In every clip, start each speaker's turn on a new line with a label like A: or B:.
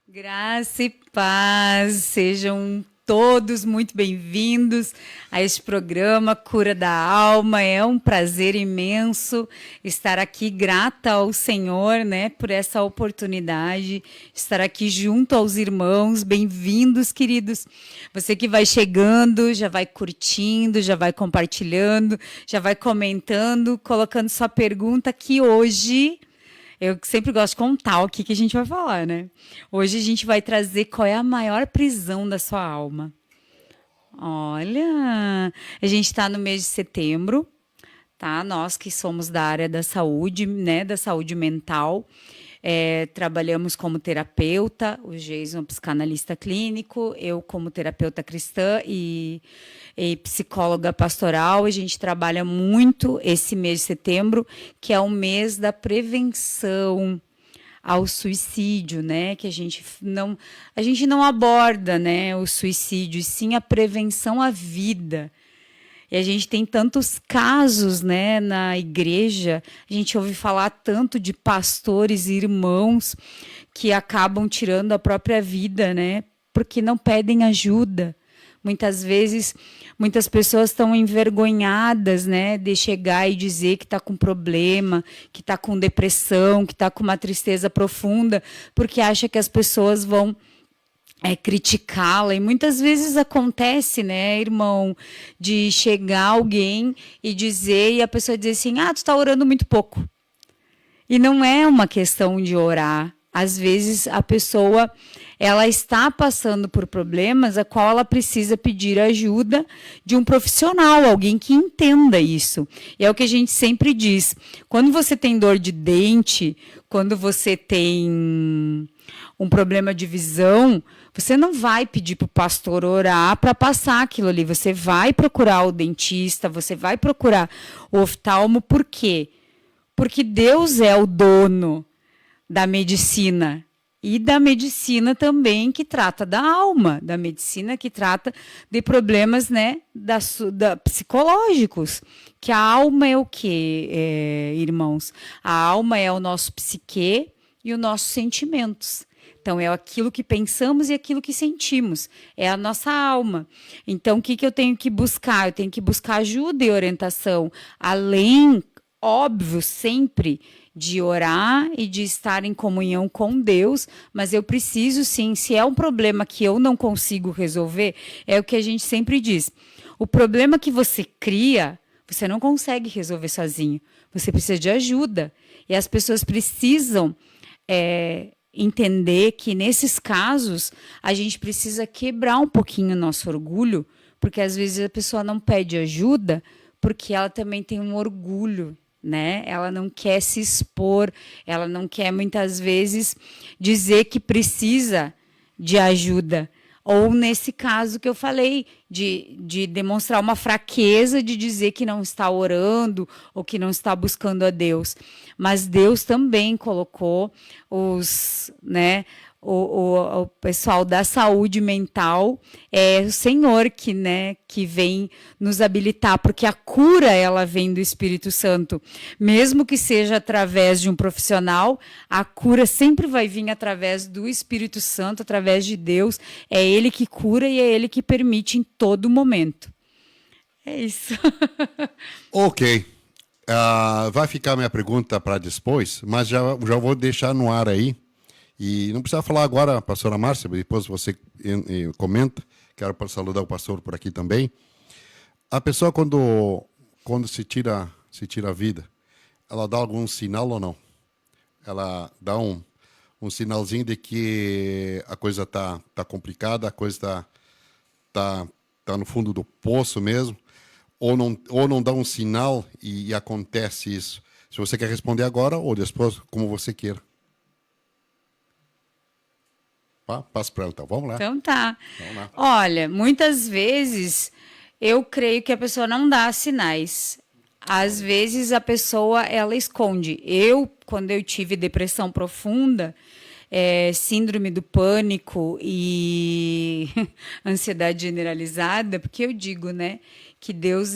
A: Graça e paz, sejam todos muito bem-vindos a este programa Cura da Alma. É um prazer imenso estar aqui, grata ao Senhor, né, por essa oportunidade, estar aqui junto aos irmãos. Bem-vindos, queridos. Você que vai chegando, já vai curtindo, já vai compartilhando, já vai comentando, colocando sua pergunta aqui hoje. Eu sempre gosto de contar o que a gente vai falar, né? Hoje a gente vai trazer qual é a maior prisão da sua alma. Olha, a gente está no mês de setembro, tá? Nós que somos da área da saúde, né? Da saúde mental. Trabalhamos como terapeuta, o Jason, psicanalista clínico, eu como terapeuta cristã e psicóloga pastoral. A gente trabalha muito esse mês de setembro, que é o mês da prevenção ao suicídio, né? Que a gente não aborda, né, o suicídio, e sim a prevenção à vida. E a gente tem tantos casos, né, na igreja, a gente ouve falar tanto de pastores e irmãos que acabam tirando a própria vida, né, porque não pedem ajuda. Muitas vezes, muitas pessoas estão envergonhadas, né, de chegar e dizer que está com problema, que está com depressão, que está com uma tristeza profunda, porque acha que as pessoas vão criticá-la. E muitas vezes acontece, né, irmão, de chegar alguém e dizer, e a pessoa dizer assim, tu está orando muito pouco. E não é uma questão de orar. Às vezes a pessoa ela está passando por problemas a qual ela precisa pedir ajuda de um profissional, alguém que entenda isso. E é o que a gente sempre diz. Quando você tem dor de dente, quando você tem um problema de visão, você não vai pedir para o pastor orar para passar aquilo ali. Você vai procurar o dentista, você vai procurar o oftalmo. Por quê? Porque Deus é o dono da medicina. E da medicina também que trata da alma, da medicina que trata de problemas, né, psicológicos. Que a alma é o quê, irmãos? A alma é o nosso psique e os nossos sentimentos. Então, é aquilo que pensamos e aquilo que sentimos. É a nossa alma. Então, o que eu tenho que buscar? Eu tenho que buscar ajuda e orientação. Além, óbvio, sempre de orar e de estar em comunhão com Deus, mas eu preciso sim, se é um problema que eu não consigo resolver, é o que a gente sempre diz. O problema que você cria, você não consegue resolver sozinho. Você precisa de ajuda. E as pessoas precisam entender que nesses casos a gente precisa quebrar um pouquinho o nosso orgulho, porque às vezes a pessoa não pede ajuda porque ela também tem um orgulho, né? Ela não quer se expor, ela não quer muitas vezes dizer que precisa de ajuda. Ou nesse caso que eu falei, de demonstrar uma fraqueza de dizer que não está orando ou que não está buscando a Deus. Mas Deus também colocou o pessoal da saúde mental, é o Senhor que vem nos habilitar, porque a cura ela vem do Espírito Santo. Mesmo que seja através de um profissional, a cura sempre vai vir através do Espírito Santo, através de Deus. É Ele que cura e é Ele que permite em todo momento. É isso.
B: Ok. Vai ficar minha pergunta para depois, mas já vou deixar no ar aí. E não precisa falar agora, pastora Márcia, depois você comenta. Quero saludar o pastor por aqui também. A pessoa, quando se tira a vida, ela dá algum sinal ou não? Ela dá um sinalzinho de que a coisa tá complicada, a coisa tá no fundo do poço mesmo, ou não dá um sinal e acontece isso? Se você quer responder agora ou depois, como você queira. Passo para ela, então. Vamos lá.
A: Então tá.
B: Vamos lá.
A: Olha, muitas vezes eu creio que a pessoa não dá sinais. Às vezes a pessoa ela esconde. Quando eu tive depressão profunda, síndrome do pânico e ansiedade generalizada, porque eu digo, né, que Deus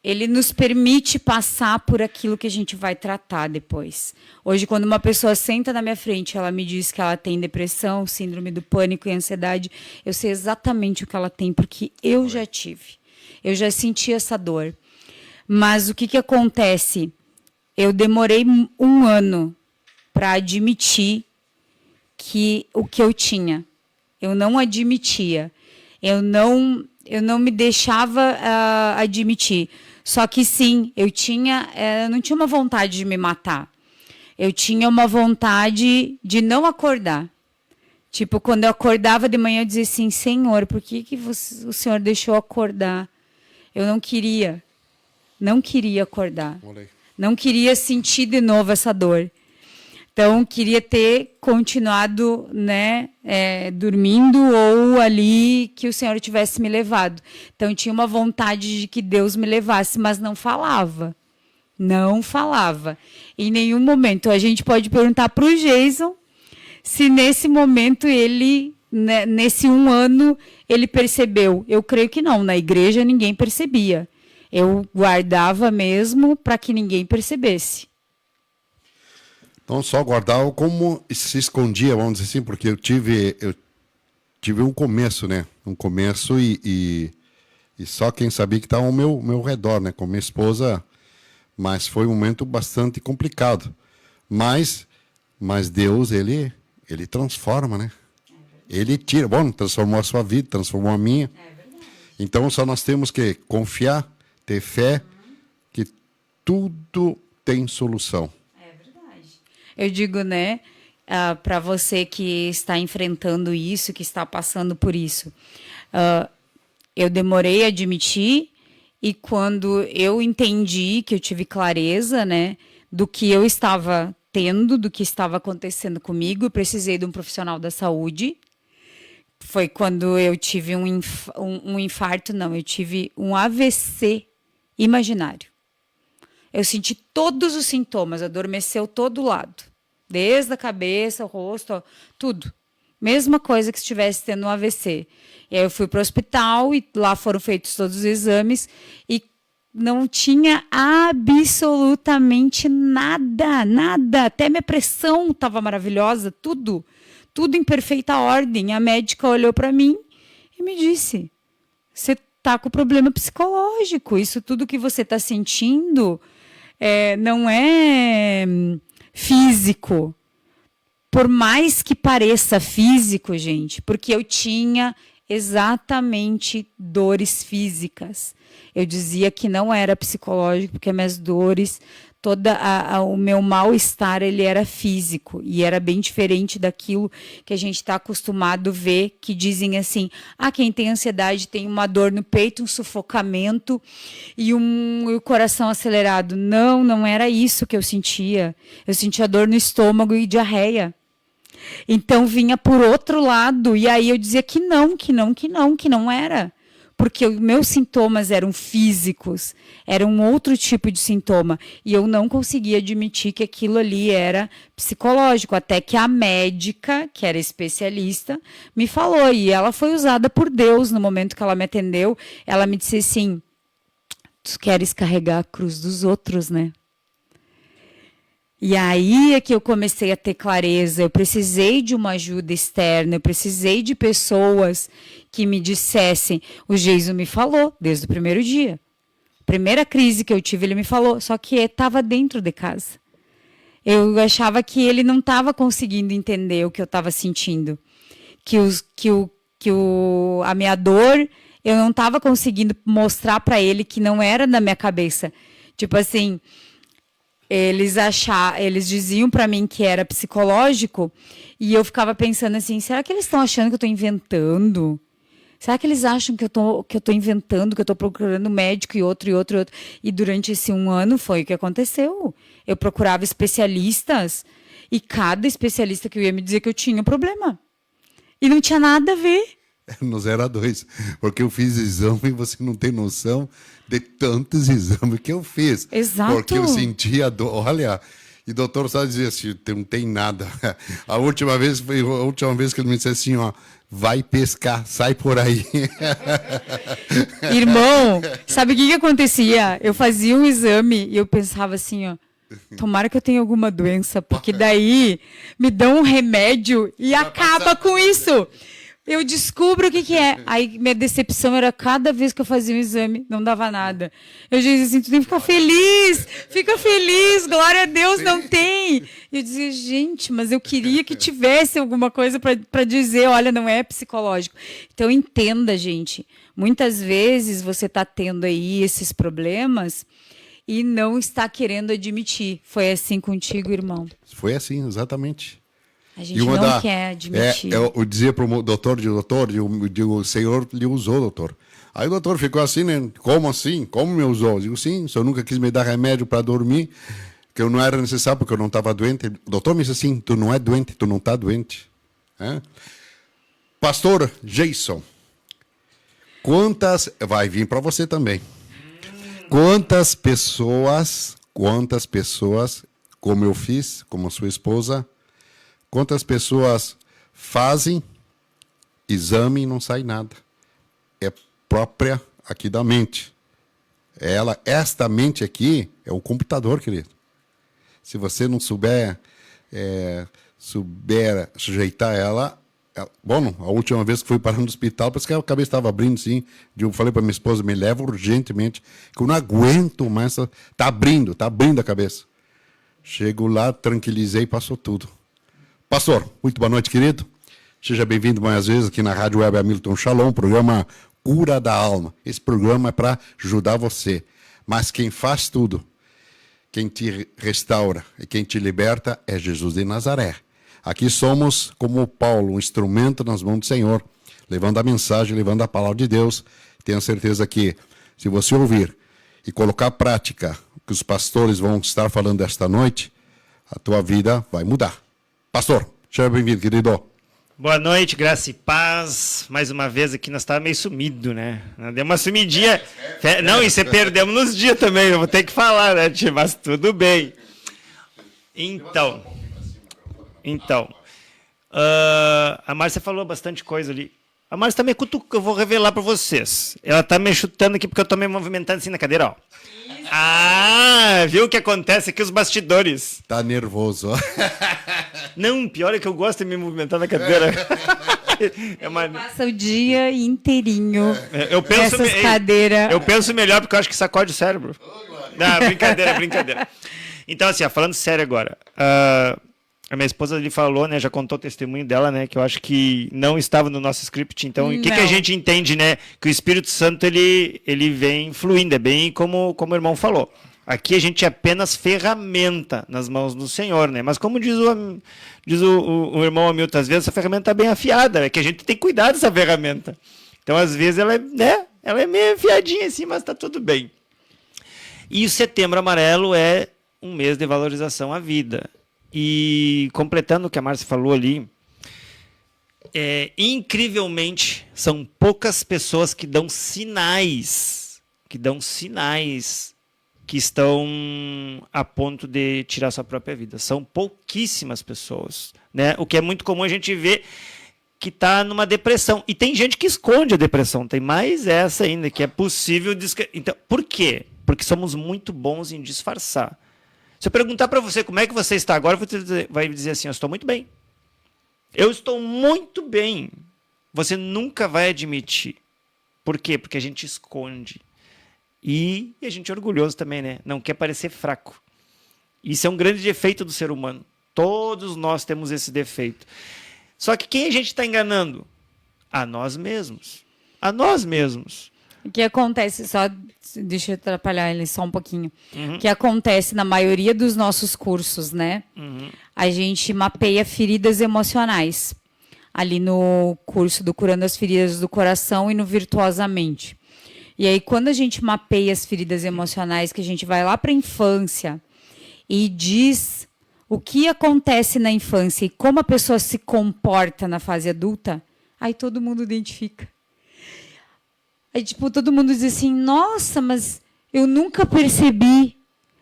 A: ele nos permite passar por aquilo que a gente vai tratar depois. Hoje, quando uma pessoa senta na minha frente, ela me diz que ela tem depressão, síndrome do pânico e ansiedade, eu sei exatamente o que ela tem, porque eu já tive. Eu já senti essa dor. Mas o que acontece? Eu demorei 1 ano para admitir que o que eu tinha. Eu não admitia. Eu não me deixava admitir. Só que sim, eu não tinha uma vontade de me matar. Eu tinha uma vontade de não acordar. Tipo, quando eu acordava de manhã, eu dizia assim, Senhor, por que o Senhor deixou eu acordar? Eu não queria. Não queria acordar. Não queria sentir de novo essa dor. Então, queria ter continuado, né, dormindo ou ali que o Senhor tivesse me levado. Então, tinha uma vontade de que Deus me levasse, mas não falava. Não falava. Em nenhum momento. A gente pode perguntar para o Jason se nesse momento ele, né, nesse 1 ano, ele percebeu. Eu creio que não. Na igreja ninguém percebia. Eu guardava mesmo para que ninguém percebesse.
B: Então, só guardava como se escondia, vamos dizer assim, porque eu tive um começo, né? Um começo e só quem sabia que estava ao meu redor, né? Com minha esposa, mas foi um momento bastante complicado. Mas Deus, ele transforma, né? Ele tira. Bom, transformou a sua vida, transformou a minha. Então, só nós temos que confiar, ter fé, que tudo tem solução.
A: Eu digo, né, para você que está enfrentando isso, que está passando por isso. Eu demorei a admitir e quando eu entendi, que eu tive clareza, né, do que eu estava tendo, do que estava acontecendo comigo, eu precisei de um profissional da saúde. Foi quando eu tive um infarto, não, eu tive um AVC imaginário. Eu senti todos os sintomas, adormeceu todo lado. Desde a cabeça, o rosto, tudo. Mesma coisa que se estivesse tendo um AVC. E aí eu fui para o hospital e lá foram feitos todos os exames e não tinha absolutamente nada, nada. Até minha pressão estava maravilhosa, tudo. Tudo em perfeita ordem. A médica olhou para mim e me disse, você está com problema psicológico. Isso tudo que você está sentindo não é físico. Por mais que pareça físico, gente, porque eu tinha exatamente dores físicas. Eu dizia que não era psicológico, porque minhas dores, o meu mal-estar, ele era físico. E era bem diferente daquilo que a gente está acostumado a ver, que dizem assim, quem tem ansiedade tem uma dor no peito, um sufocamento e o coração acelerado. Não, não era isso que eu sentia. Eu sentia dor no estômago e diarreia. Então vinha por outro lado, e aí eu dizia que não era. Porque os meus sintomas eram físicos, era um outro tipo de sintoma. E eu não conseguia admitir que aquilo ali era psicológico, até que a médica, que era especialista, me falou. E ela foi usada por Deus no momento que ela me atendeu. Ela me disse assim, tu queres carregar a cruz dos outros, né? E aí é que eu comecei a ter clareza, eu precisei de uma ajuda externa, eu precisei de pessoas que me dissessem, o Geiso me falou desde o primeiro dia. Primeira crise que eu tive, ele me falou, só que estava dentro de casa. Eu achava que ele não estava conseguindo entender o que eu estava sentindo. A minha dor, eu não estava conseguindo mostrar para ele que não era da minha cabeça. Tipo assim, eles diziam para mim que era psicológico e eu ficava pensando assim, será que eles estão achando que eu estou inventando? Será que eles acham que eu tô inventando, que eu estou procurando médico e outro? E durante esse 1 ano foi o que aconteceu. Eu procurava especialistas e cada especialista que eu ia me dizer que eu tinha problema. E não tinha nada a ver.
B: No 0 a 2, porque eu fiz exame e você não tem noção de tantos exames que eu fiz.
A: Exato.
B: Porque eu sentia dor. Olha, E o doutor só dizia assim, não tem nada. A última vez que ele me disse assim, ó, vai pescar, sai por aí.
A: Irmão, sabe o que acontecia? Eu fazia um exame e eu pensava assim, ó, tomara que eu tenha alguma doença, porque daí me dão um remédio e acaba com isso. Eu descubro o que é. Aí minha decepção era cada vez que eu fazia um exame, não dava nada. Eu dizia assim, tu tem que fica feliz, glória a Deus, não tem. E eu dizia, gente, mas eu queria que tivesse alguma coisa para dizer, olha, não é psicológico. Então entenda, gente, muitas vezes você está tendo aí esses problemas e não está querendo admitir. Foi assim contigo, irmão?
B: Foi assim, exatamente.
A: A gente não quer admitir.
B: Eu dizia para o doutor, o Senhor lhe usou, doutor. Aí o doutor ficou assim, né? Como assim? Como me usou? Eu digo, sim, o senhor nunca quis me dar remédio para dormir, que eu não era necessário porque eu não estava doente. O doutor me disse assim, tu não é doente, tu não está doente. É? Pastor Jason, vai vir para você também. Quantas pessoas, como eu fiz, como sua esposa, quantas pessoas fazem exame e não sai nada? É própria aqui da mente. Esta mente aqui é um computador, querido. Se você não souber sujeitar ela... Bom, a última vez que fui parar no hospital, parece que a cabeça estava abrindo, sim. Eu falei para minha esposa, me leva urgentemente, que eu não aguento mais. Está abrindo a cabeça. Chego lá, tranquilizei, passou tudo. Pastor, muito boa noite, querido. Seja bem-vindo mais vezes aqui na Rádio Web Hamilton Shalom, programa Cura da Alma. Esse programa é para ajudar você. Mas quem faz tudo, quem te restaura e quem te liberta é Jesus de Nazaré. Aqui somos, como Paulo, um instrumento nas mãos do Senhor, levando a mensagem, levando a palavra de Deus. Tenho certeza que, se você ouvir e colocar em prática o que os pastores vão estar falando esta noite, a tua vida vai mudar. Pastor, seja bem-vindo, querido.
C: Boa noite, graça e paz. Mais uma vez aqui, nós estávamos meio sumido, né? Deu uma sumidinha. Não, e você perdemos nos dias também, eu vou ter que falar, né, tia? Mas tudo bem. Então, a Márcia falou bastante coisa ali. A Márcia também cutuca, eu vou revelar para vocês. Ela está me chutando aqui porque eu estou me movimentando assim na cadeira, ó. Ah, viu o que acontece aqui, os bastidores.
B: Tá nervoso.
C: Não, pior é que eu gosto de me movimentar na cadeira.
A: Passa o dia inteirinho
C: nessas
A: cadeiras.
C: Eu penso melhor porque eu acho que sacode o cérebro. Não, brincadeira. Então, assim, falando sério agora. A minha esposa ali falou, né, já contou o testemunho dela, né, que eu acho que não estava no nosso script. Então, o que a gente entende, né, que o Espírito Santo ele vem fluindo, é bem como o irmão falou. Aqui a gente é apenas ferramenta nas mãos do Senhor, né? Mas como diz o irmão Hamilton, às vezes essa ferramenta está bem afiada, é que a gente tem que cuidar dessa ferramenta. Então, às vezes ela é meio afiadinha assim, mas está tudo bem. E o Setembro Amarelo é um mês de valorização à vida. E completando o que a Márcia falou ali, incrivelmente, são poucas pessoas que dão sinais que estão a ponto de tirar sua própria vida. São pouquíssimas pessoas, né? O que é muito comum a gente ver que está numa depressão. E tem gente que esconde a depressão, tem mais essa ainda, que é possível... Então, por quê? Porque somos muito bons em disfarçar. Se eu perguntar para você como é que você está agora, você vai dizer assim, eu estou muito bem. Eu estou muito bem. Você nunca vai admitir. Por quê? Porque a gente esconde. E a gente é orgulhoso também, né? Não quer parecer fraco. Isso é um grande defeito do ser humano. Todos nós temos esse defeito. Só que quem a gente está enganando? A nós mesmos. A nós mesmos.
A: O que acontece, só deixa eu atrapalhar ele só um pouquinho. O que acontece na maioria dos nossos cursos, né? A gente mapeia feridas emocionais. Ali no curso do Curando as Feridas do Coração e no Virtuosamente. E aí, quando a gente mapeia as feridas emocionais, que a gente vai lá para a infância e diz o que acontece na infância e como a pessoa se comporta na fase adulta, aí todo mundo identifica. Aí, tipo, todo mundo diz assim, nossa, mas eu nunca percebi.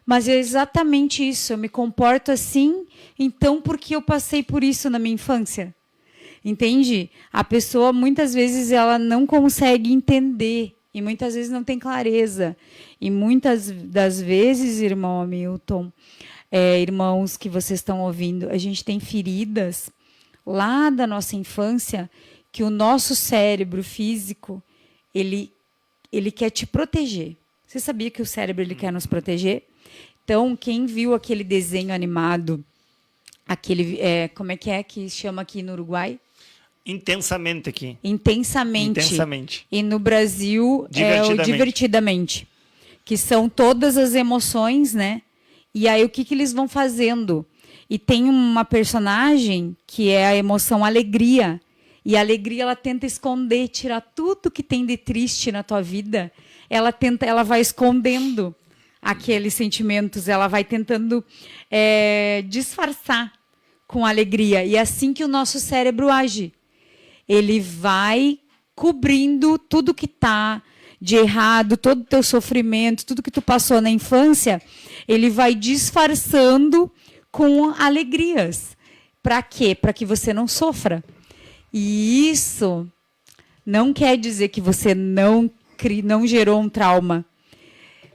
A: Mas é exatamente isso. Eu me comporto assim, então porque eu passei por isso na minha infância. Entende? A pessoa, muitas vezes, ela não consegue entender. E muitas vezes não tem clareza. E muitas das vezes, irmão Hamilton, irmãos que vocês estão ouvindo, a gente tem feridas lá da nossa infância que o nosso cérebro físico, ele quer te proteger. Você sabia que o cérebro ele quer nos proteger? Então, quem viu aquele desenho animado, aquele, como é que chama aqui no Uruguai?
C: Intensamente aqui.
A: Intensamente. E no Brasil é o Divertidamente. Que são todas as emoções, né? E aí o que eles vão fazendo? E tem uma personagem que é a emoção alegria. E a alegria ela tenta esconder, tirar tudo que tem de triste na tua vida. Ela vai escondendo aqueles sentimentos, ela vai tentando disfarçar com alegria. E é assim que o nosso cérebro age. Ele vai cobrindo tudo que está de errado, todo o teu sofrimento, tudo que tu passou na infância, ele vai disfarçando com alegrias. Para quê? Para que você não sofra. E isso não quer dizer que você não gerou um trauma.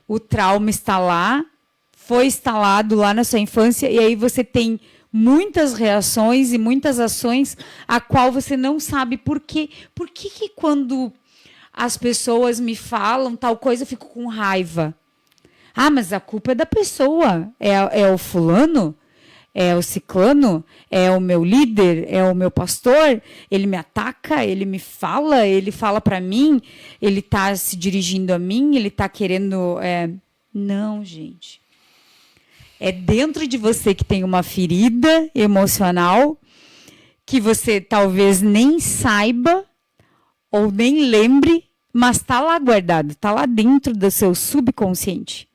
A: O trauma está lá, foi instalado lá na sua infância, e aí você tem muitas reações e muitas ações a qual você não sabe por quê. Por que quando as pessoas me falam tal coisa, eu fico com raiva? Ah, mas a culpa é da pessoa. É o fulano? É o ciclano? É o meu líder? É o meu pastor? Ele me ataca? Ele fala para mim? Ele está se dirigindo a mim? Ele está querendo... Não, gente. É dentro de você que tem uma ferida emocional que você talvez nem saiba ou nem lembre, mas está lá guardado, está lá dentro do seu subconsciente.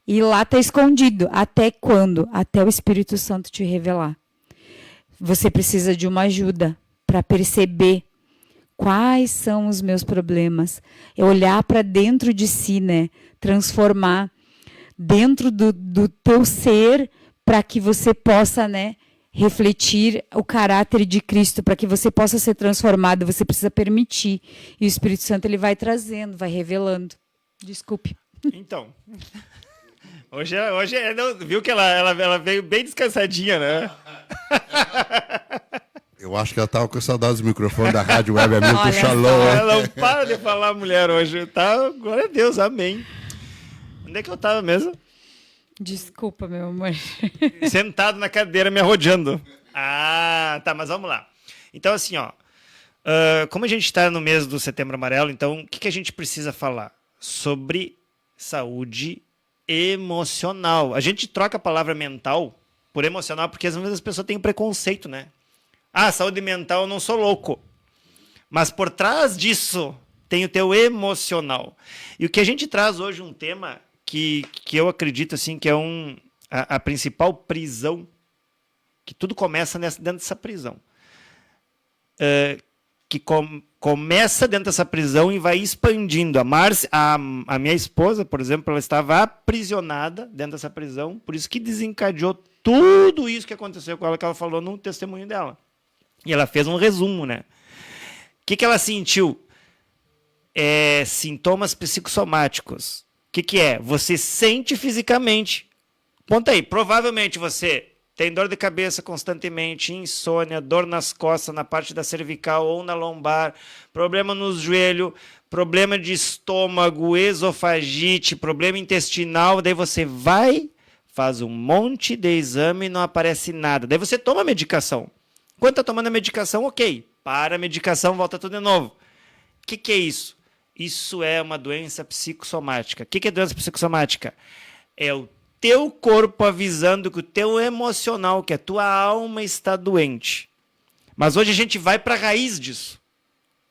A: E lá está escondido. Até quando? Até o Espírito Santo te revelar. Você precisa de uma ajuda para perceber quais são os meus problemas. É olhar para dentro de si, né? Transformar dentro do teu ser para que você possa, né, refletir o caráter de Cristo, para que você possa ser transformado. Você precisa permitir. E o Espírito Santo ele vai trazendo, vai revelando. Desculpe.
C: Então... Hoje viu que ela veio bem descansadinha, né?
B: Eu acho que ela estava com saudades do microfone da Rádio Web Hamilton Shalom.
C: Ela não para de falar, mulher, hoje. Tá? Glória a Deus, amém. Onde é que eu estava mesmo?
A: Desculpa, meu amor.
C: Sentado na cadeira, me arrodeando. Ah, tá, mas vamos lá. Então, assim, ó. Como a gente está no mês do Setembro Amarelo, então, o que a gente precisa falar? Sobre saúde emocional. A gente troca a palavra mental por emocional porque às vezes as pessoas têm preconceito, né? Ah, saúde mental, eu não sou louco. Mas por trás disso tem o teu emocional. E o que a gente traz hoje um tema que eu acredito assim que é a principal prisão, que tudo começa dentro dessa prisão. Que começa dentro dessa prisão e vai expandindo. A minha esposa, por exemplo, ela estava aprisionada dentro dessa prisão, por isso que desencadeou tudo isso que aconteceu com ela, que ela falou no testemunho dela. E ela fez um resumo, né? O que ela sentiu? Sintomas psicossomáticos. O que é? Você sente fisicamente. Ponta aí, provavelmente você tem dor de cabeça constantemente, insônia, dor nas costas, na parte da cervical ou na lombar, problema no joelho, problema de estômago, esofagite, problema intestinal. Daí você vai, faz um monte de exame e não aparece nada. Daí você toma a medicação. Quando está tomando a medicação, ok. Para a medicação, volta tudo de novo. O que é isso? Isso é uma doença psicossomática. O que é doença psicossomática? É o teu corpo avisando que o teu emocional, que a tua alma está doente. Mas hoje a gente vai para a raiz disso.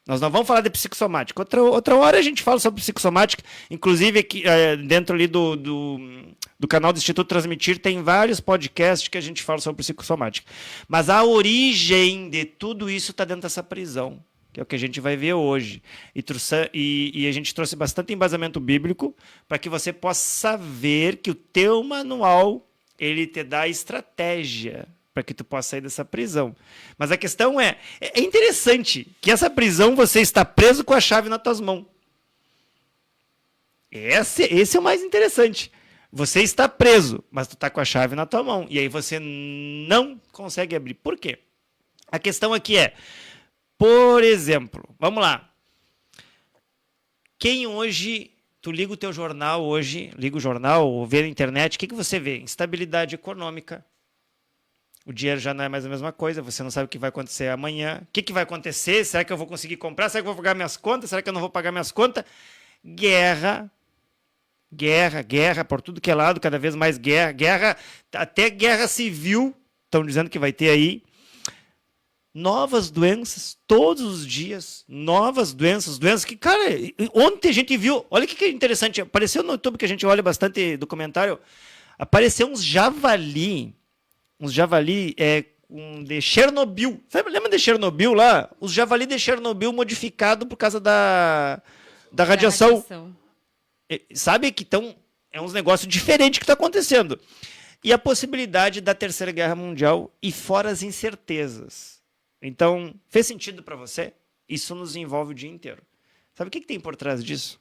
C: Nós não vamos falar de psicossomática. Outra hora a gente fala sobre psicossomática. Inclusive, aqui, dentro ali do canal do Instituto Transmitir, tem vários podcasts que a gente fala sobre psicossomática. Mas a origem de tudo isso está dentro dessa prisão. que é o que a gente vai ver hoje. E a gente trouxe bastante embasamento bíblico para que você possa ver que o teu manual ele te dá estratégia para que tu possa sair dessa prisão. Mas a questão é interessante que essa prisão você está preso com a chave nas tuas mãos. Esse é o mais interessante. Você está preso, mas tu está com a chave na tua mão. E aí você não consegue abrir. Por quê? A questão aqui é, por exemplo, vamos lá. Quem hoje, tu liga o teu jornal hoje, liga o jornal ou vê na internet, o que você vê? Instabilidade econômica. O dinheiro já não é mais a mesma coisa, você não sabe o que vai acontecer amanhã. O que vai acontecer? Será que eu vou conseguir comprar? Será que eu vou pagar minhas contas? Será que eu não vou pagar minhas contas? Guerra por tudo que é lado, cada vez mais guerra, até guerra civil, estão dizendo que vai ter aí. Novas doenças, todos os dias, novas doenças que, cara, ontem a gente viu, olha o que é interessante, apareceu no YouTube que a gente olha bastante documentário, apareceu uns javali de Chernobyl. Sabe, lembra de Chernobyl lá? Os javali de Chernobyl modificado por causa da radiação. Sabe que é uns negócios diferentes que está acontecendo. E a possibilidade da Terceira Guerra Mundial e fora as incertezas. Então, fez sentido para você? Isso nos envolve o dia inteiro. Sabe o que tem por trás disso?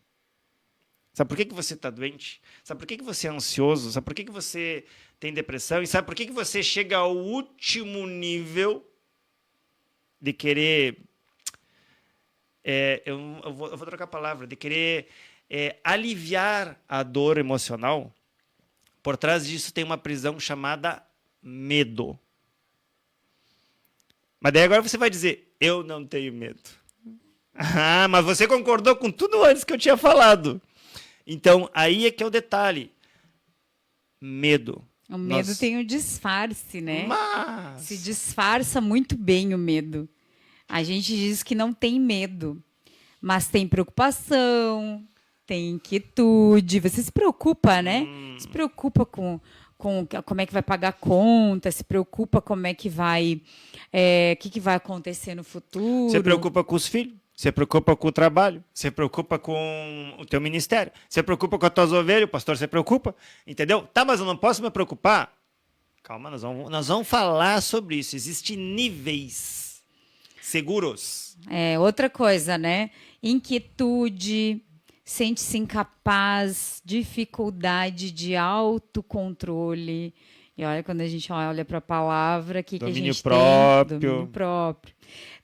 C: Sabe por que você está doente? Sabe por que você é ansioso? Sabe por que você tem depressão? E sabe por que você chega ao último nível de querer... eu vou trocar a palavra. De querer aliviar a dor emocional? Por trás disso tem uma prisão chamada medo. Mas daí agora você vai dizer, eu não tenho medo. Ah, mas você concordou com tudo antes que eu tinha falado. Então, aí é que é o detalhe. Medo.
A: O medo tem o disfarce, né?
C: Mas...
A: se disfarça muito bem o medo. A gente diz que não tem medo, mas tem preocupação, tem inquietude. Você se preocupa, né? Se preocupa com como é que vai pagar a conta, se preocupa como é que vai... o que vai acontecer no futuro.
C: Você preocupa com os filhos, você preocupa com o trabalho, você preocupa com o teu ministério, você preocupa com as tuas ovelhas, o pastor se preocupa, entendeu? Tá, mas eu não posso me preocupar? Calma, nós vamos falar sobre isso. Existem níveis seguros.
A: Outra coisa, né? Inquietude, sente-se incapaz, dificuldade de autocontrole. E olha, quando a gente olha para a palavra, o que a gente
C: próprio.
A: tem? Domínio próprio.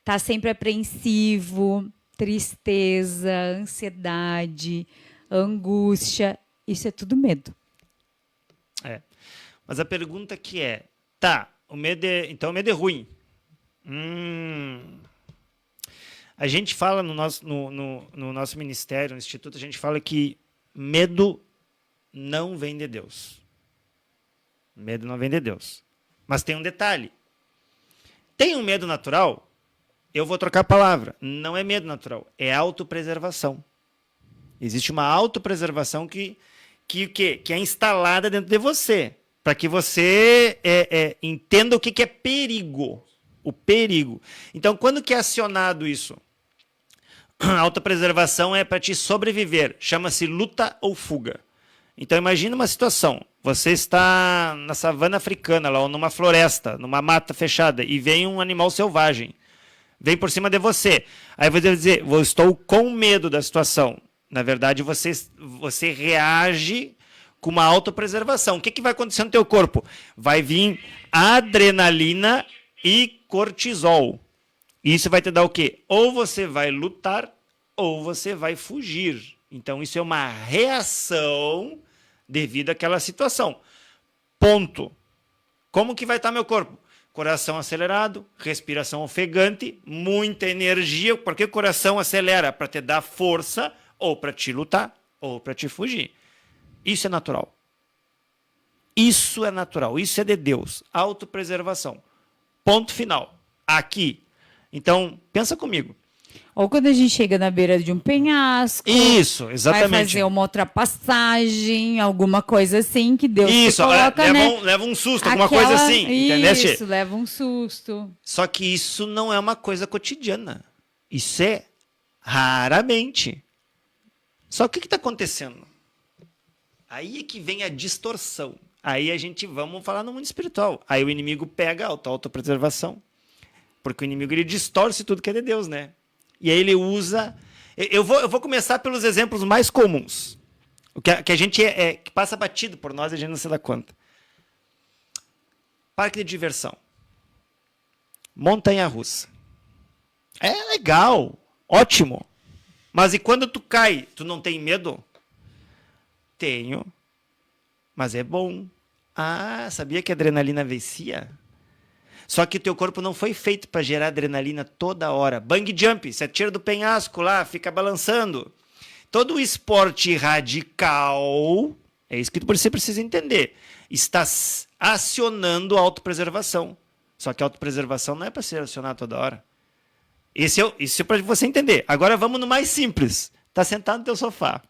A: Tá sempre apreensivo, tristeza, ansiedade, angústia. Isso é tudo medo.
C: Mas a pergunta que o medo então o medo é ruim. A gente fala no nosso ministério, no instituto, a gente fala que medo não vem de Deus. Medo não vem de Deus. Mas tem um detalhe. Tem um medo natural? Eu vou trocar a palavra. Não é medo natural, é autopreservação. Existe uma autopreservação que é instalada dentro de você, para que você entenda o que é perigo. O perigo. Então, quando que é acionado isso? A autopreservação é para te sobreviver. Chama-se luta ou fuga. Então, imagina uma situação. Você está na savana africana, lá, ou numa floresta, numa mata fechada, e vem um animal selvagem. Vem por cima de você. Aí você vai dizer, eu estou com medo da situação. Na verdade, você reage com uma autopreservação. O que vai acontecer no teu corpo? Vai vir adrenalina e cortisol. Isso vai te dar o quê? Ou você vai lutar, ou você vai fugir. Então, isso é uma reação devido àquela situação. Ponto. Como que vai estar meu corpo? Coração acelerado, respiração ofegante, muita energia. Por que o coração acelera? Para te dar força, ou para te lutar, ou para te fugir. Isso é natural. Isso é natural. Isso é de Deus. Autopreservação. Ponto final. Aqui. Então, pensa comigo.
A: Ou quando a gente chega na beira de um penhasco.
C: Isso, exatamente.
A: Vai fazer uma ultrapassagem, alguma coisa assim que Deus
C: isso,
A: coloca,
C: leva um susto, alguma coisa assim. Entendeste?
A: Isso, leva um susto.
C: Só que isso não é uma coisa cotidiana. Isso é raramente. Só que o que está acontecendo? Aí é que vem a distorção. Aí vamos falar no mundo espiritual. Aí o inimigo pega a autopreservação. Porque o inimigo ele distorce tudo que é de Deus, né? E aí ele usa... Eu vou começar pelos exemplos mais comuns. O que a gente que passa batido por nós, a gente não se dá conta. Parque de diversão. Montanha-russa. É legal, ótimo. Mas e quando tu cai, tu não tem medo? Tenho. Mas é bom. Ah, sabia que a adrenalina vicia? Só que o teu corpo não foi feito para gerar adrenalina toda hora. Bang jump, você atira do penhasco lá, fica balançando. Todo o esporte radical, é isso que você precisa entender, está acionando a autopreservação. Só que a autopreservação não é para ser acionada toda hora. Isso é para você entender. Agora vamos no mais simples. Está sentado no teu sofá,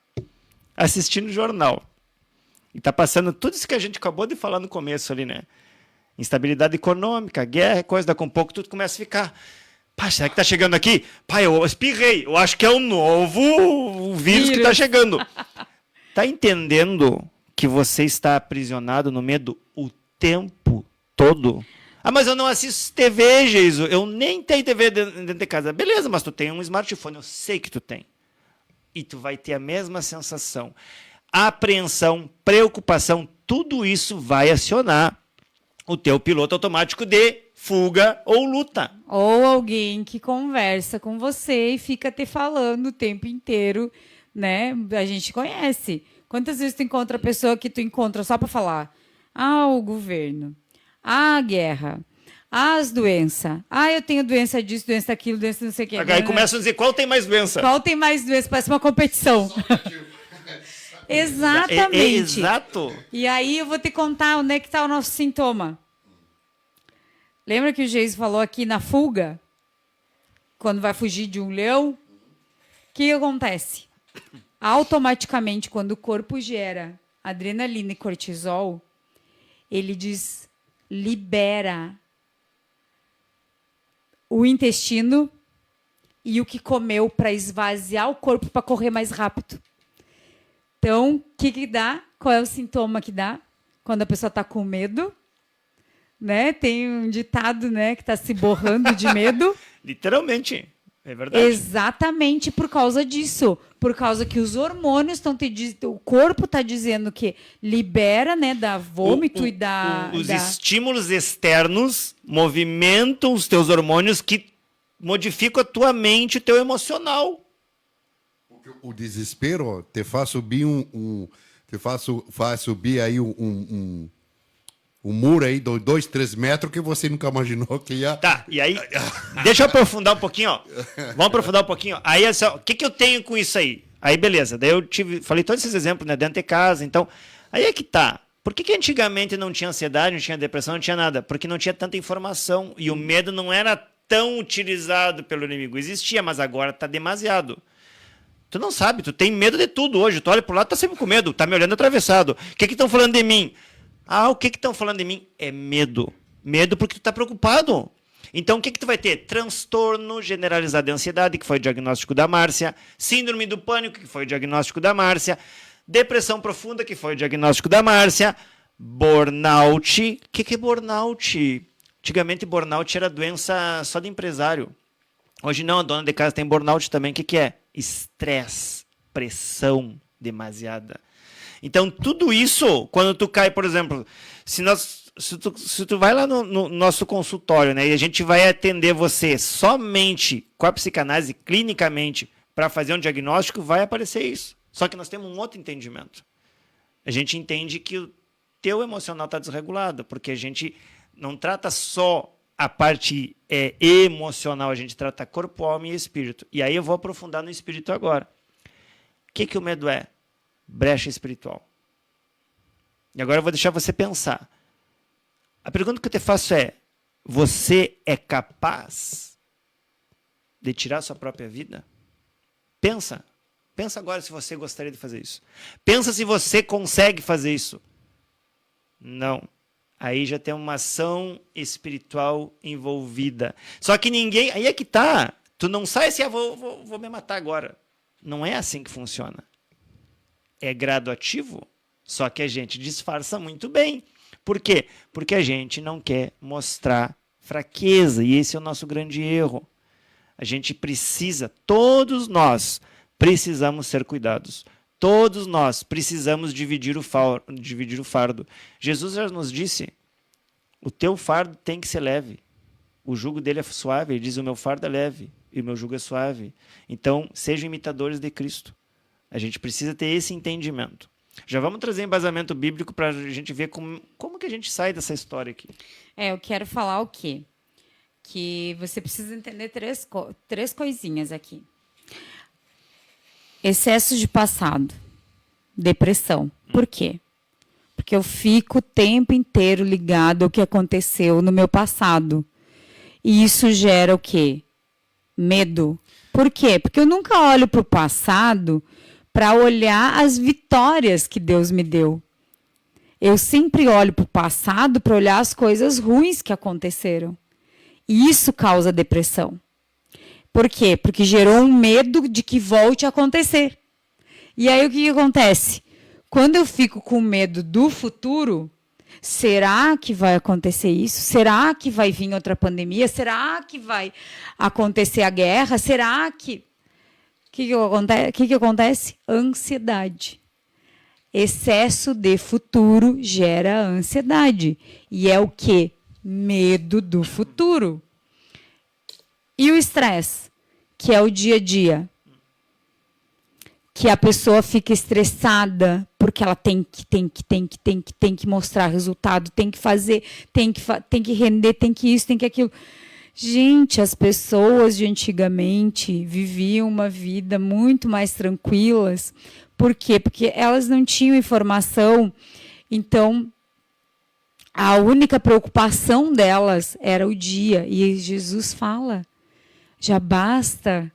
C: assistindo o jornal. E está passando tudo isso que a gente acabou de falar no começo ali, né? Instabilidade econômica, guerra, coisa, daqui a um pouco tudo começa a ficar. Pá, será que está chegando aqui? Pá, eu espirrei. Eu acho que é o novo vírus que está chegando. Está entendendo que você está aprisionado no medo o tempo todo? Ah, mas eu não assisto TV, Jesus. Eu nem tenho TV dentro de casa. Beleza, mas tu tem um smartphone. Eu sei que tu tem. E tu vai ter a mesma sensação. Apreensão, preocupação, tudo isso vai acionar o teu piloto automático de fuga ou luta.
A: Ou alguém que conversa com você e fica te falando o tempo inteiro, né? A gente conhece. Quantas vezes tu encontra a pessoa que tu encontra só para falar? Ah, o governo. Ah, a guerra. Ah, as doenças. Ah, eu tenho doença disso, doença daquilo, doença não sei o que.
C: Aí começam a dizer qual tem mais doença.
A: Qual tem mais doença? Parece uma competição. Exatamente.
C: Exato.
A: E aí eu vou te contar onde é que está o nosso sintoma. Lembra que o Geis falou aqui na fuga? Quando vai fugir de um leão? O que acontece? Automaticamente, quando o corpo gera adrenalina e cortisol, ele libera o intestino e o que comeu para esvaziar o corpo para correr mais rápido. Então, o que dá? Qual é o sintoma que dá? Quando a pessoa está com medo, né? Tem um ditado, né, que está se borrando de medo.
C: Literalmente, é verdade.
A: Exatamente por causa disso. Por causa que os hormônios estão o corpo está dizendo que libera, né, da vômito e da...
C: Os estímulos externos movimentam os teus hormônios que modificam a tua mente, o teu emocional.
B: O desespero te faz subir faz subir aí um muro aí de 2, 3 metros que você nunca imaginou que ia...
C: Tá, e aí, deixa eu aprofundar um pouquinho, ó. Vamos aprofundar um pouquinho. Aí, assim, o que eu tenho com isso aí? Aí, beleza. Daí eu falei todos esses exemplos, né, dentro de casa. Então, aí é que tá. Por que antigamente não tinha ansiedade, não tinha depressão, não tinha nada? Porque não tinha tanta informação e o medo não era tão utilizado pelo inimigo. Existia, mas agora tá demasiado. Tu não sabe, tu tem medo de tudo hoje. Tu olha pro lado, tá sempre com medo, tá me olhando atravessado. O que estão falando de mim? Ah, o que estão falando de mim? É medo. Medo porque tu tá preocupado. Então, o que tu vai ter? Transtorno generalizado de ansiedade, que foi o diagnóstico da Márcia. Síndrome do pânico, que foi o diagnóstico da Márcia. Depressão profunda, que foi o diagnóstico da Márcia. Burnout. O que é burnout? Antigamente, burnout era doença só de empresário. Hoje não, a dona de casa tem burnout também. O que é? Estresse, pressão demasiada. Então, tudo isso, quando tu cai, por exemplo, se tu vai lá no nosso consultório, né, e a gente vai atender você somente com a psicanálise, clinicamente, para fazer um diagnóstico, vai aparecer isso. Só que nós temos um outro entendimento. A gente entende que o teu emocional está desregulado, porque a gente não trata só a parte emocional, a gente trata corpo, alma e espírito. E aí eu vou aprofundar no espírito agora. O que o medo é? Brecha espiritual. E agora eu vou deixar você pensar. A pergunta que eu te faço é: você é capaz de tirar sua própria vida? Pensa. Pensa agora se você gostaria de fazer isso. Pensa se você consegue fazer isso. Não. Aí já tem uma ação espiritual envolvida. Só que ninguém... Aí é que tá. Tu não sai assim, vou me matar agora. Não é assim que funciona. É graduativo, só que a gente disfarça muito bem. Por quê? Porque a gente não quer mostrar fraqueza, e esse é o nosso grande erro. A gente precisa, todos nós precisamos ser cuidados. Todos nós precisamos dividir o fardo. Jesus já nos disse, o teu fardo tem que ser leve. O jugo dele é suave, ele diz, o meu fardo é leve e o meu jugo é suave. Então, sejam imitadores de Cristo. A gente precisa ter esse entendimento. Já vamos trazer embasamento bíblico para a gente ver como que a gente sai dessa história aqui.
A: Eu quero falar o quê? Que você precisa entender três coisinhas aqui. Excesso de passado. Depressão. Por quê? Porque eu fico o tempo inteiro ligado ao que aconteceu no meu passado. E isso gera o quê? Medo. Por quê? Porque eu nunca olho para o passado para olhar as vitórias que Deus me deu. Eu sempre olho para o passado para olhar as coisas ruins que aconteceram. E isso causa depressão. Por quê? Porque gerou um medo de que volte a acontecer. E aí o que acontece? Quando eu fico com medo do futuro, será que vai acontecer isso? Será que vai vir outra pandemia? Será que vai acontecer a guerra? Será que... O que acontece? Ansiedade. Excesso de futuro gera ansiedade. E é o quê? Medo do futuro. E o estresse, que é o dia a dia. Que a pessoa fica estressada porque ela tem que mostrar resultado, tem que fazer, tem que render, tem que isso, tem que aquilo. Gente, as pessoas de antigamente viviam uma vida muito mais tranquilas. Por quê? Porque elas não tinham informação. Então, a única preocupação delas era o dia. E Jesus fala, já basta,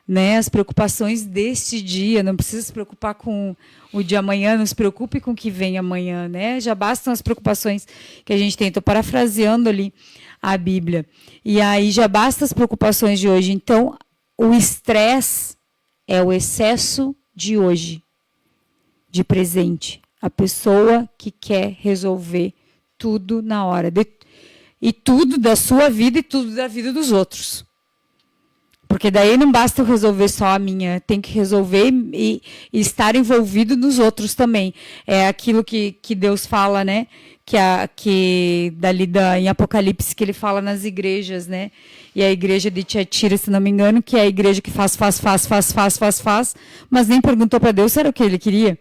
A: né, as preocupações deste dia. Não precisa se preocupar com o de amanhã, não se preocupe com o que vem amanhã, né? Já bastam as preocupações que a gente tem. Estou parafraseando ali a Bíblia. E aí já basta as preocupações de hoje. Então, o estresse é o excesso de hoje, de presente. A pessoa que quer resolver tudo na hora. E tudo da sua vida e tudo da vida dos outros. Porque daí não basta eu resolver só a minha, tem que resolver e estar envolvido nos outros também. É aquilo que Deus fala, né? Que dali em Apocalipse, que ele fala nas igrejas, né? E a igreja de Tiatira, se não me engano, que é a igreja que faz, mas nem perguntou para Deus se era o que ele queria.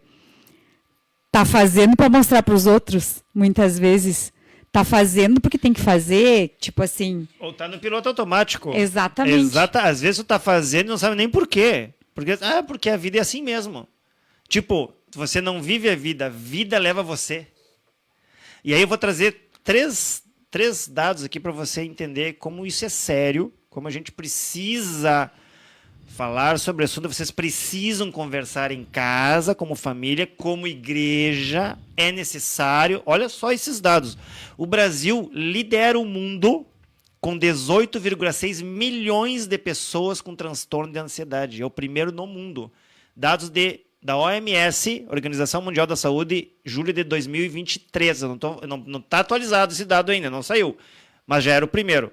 A: Tá fazendo para mostrar para os outros, muitas vezes. Tá fazendo porque tem que fazer, tipo assim...
C: Ou tá no piloto automático.
A: Exatamente.
C: Às vezes tu tá fazendo e não sabe nem por quê. Porque a vida é assim mesmo. Tipo, você não vive a vida leva você. E aí eu vou trazer três dados aqui para você entender como isso é sério, como a gente precisa falar sobre o assunto. Vocês precisam conversar em casa, como família, como igreja. É necessário. Olha só esses dados. O Brasil lidera o mundo com 18,6 milhões de pessoas com transtorno de ansiedade. É o primeiro no mundo. Dados da OMS, Organização Mundial da Saúde, julho de 2023. Não está atualizado esse dado ainda, não saiu. Mas já era o primeiro.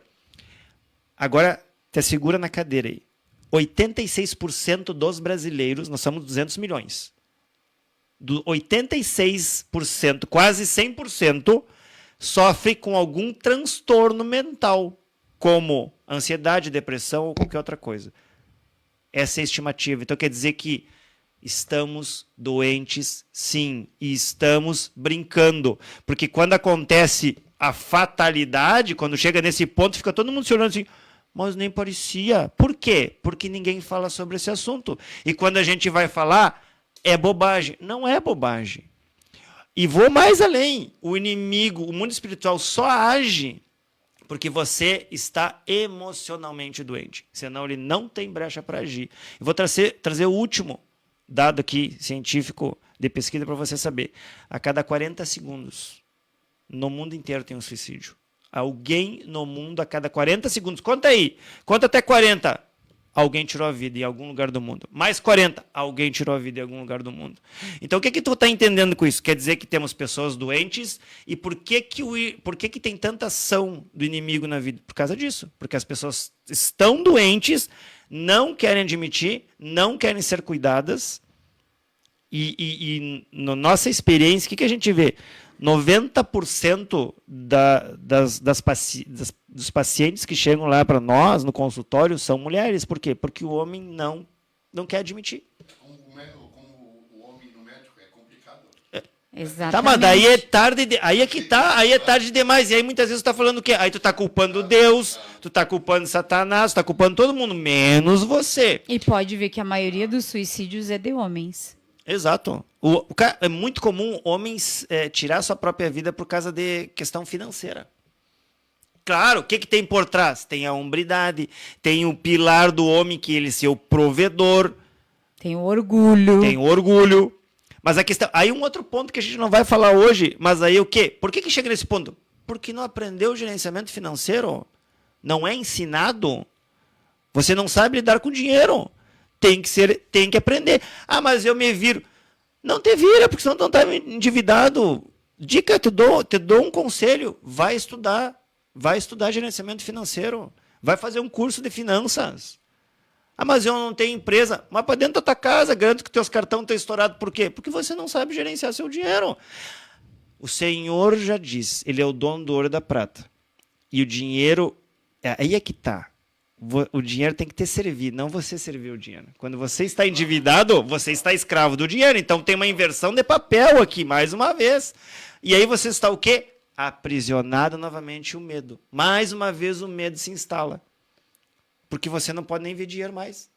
C: Agora, te segura na cadeira aí. 86% dos brasileiros, nós somos 200 milhões. 86%, quase 100%, sofre com algum transtorno mental, como ansiedade, depressão ou qualquer outra coisa. Essa é a estimativa. Então quer dizer que estamos doentes, sim, e estamos brincando. Porque quando acontece a fatalidade, quando chega nesse ponto, fica todo mundo se olhando assim, mas nem parecia. Por quê? Porque ninguém fala sobre esse assunto. E quando a gente vai falar, é bobagem. Não é bobagem. E vou mais além. O inimigo, o mundo espiritual só age porque você está emocionalmente doente. Senão ele não tem brecha para agir. Eu vou trazer o último dado aqui, científico, de pesquisa, para você saber. A cada 40 segundos, no mundo inteiro tem um suicídio. Alguém no mundo a cada 40 segundos. Conta aí. Conta até 40. Alguém tirou a vida em algum lugar do mundo. Mais 40. Alguém tirou a vida em algum lugar do mundo. Então, o que tu está entendendo com isso? Quer dizer que temos pessoas doentes. E por que tem tanta ação do inimigo na vida? Por causa disso. Porque as pessoas estão doentes, não querem admitir, não querem ser cuidadas. E na nossa experiência, o que a gente vê? 90% dos pacientes que chegam lá para nós no consultório são mulheres. Por quê? Porque o homem não quer admitir.
B: Como o homem no médico é complicado.
A: Exatamente.
C: Tá, mas daí é tarde, aí é tarde demais. E aí muitas vezes tu tá falando o quê? Aí tu tá culpando Deus, tu tá culpando Satanás, tu tá culpando todo mundo, menos você.
A: E pode ver que a maioria dos suicídios é de homens.
C: Exato. É muito comum homens tirar sua própria vida por causa de questão financeira. Claro, o que tem por trás? Tem a hombridade, tem o pilar do homem, que ele ser o provedor.
A: Tem o orgulho.
C: Tem o orgulho. Mas a questão... Aí um outro ponto que a gente não vai falar hoje, mas aí o quê? Por que chega nesse ponto? Porque não aprendeu o gerenciamento financeiro. Não é ensinado. Você não sabe lidar com dinheiro. Tem que aprender. Ah, mas eu me viro. Não te vira, porque senão tu não está endividado. Dica, te dou um conselho. Vai estudar gerenciamento financeiro. Vai fazer um curso de finanças. Ah, mas eu não tenho empresa. Mas para dentro da tua casa, garanto que teus cartões estão estourados. Por quê? Porque você não sabe gerenciar seu dinheiro. O Senhor já diz, ele é o dono do ouro e da prata. E o dinheiro, aí é que está. O dinheiro tem que te servir, não você servir o dinheiro. Quando você está endividado, você está escravo do dinheiro. Então tem uma inversão de papel aqui, mais uma vez. E aí você está o quê? Aprisionado novamente o medo. Mais uma vez o medo se instala. Porque você não pode nem ver dinheiro mais.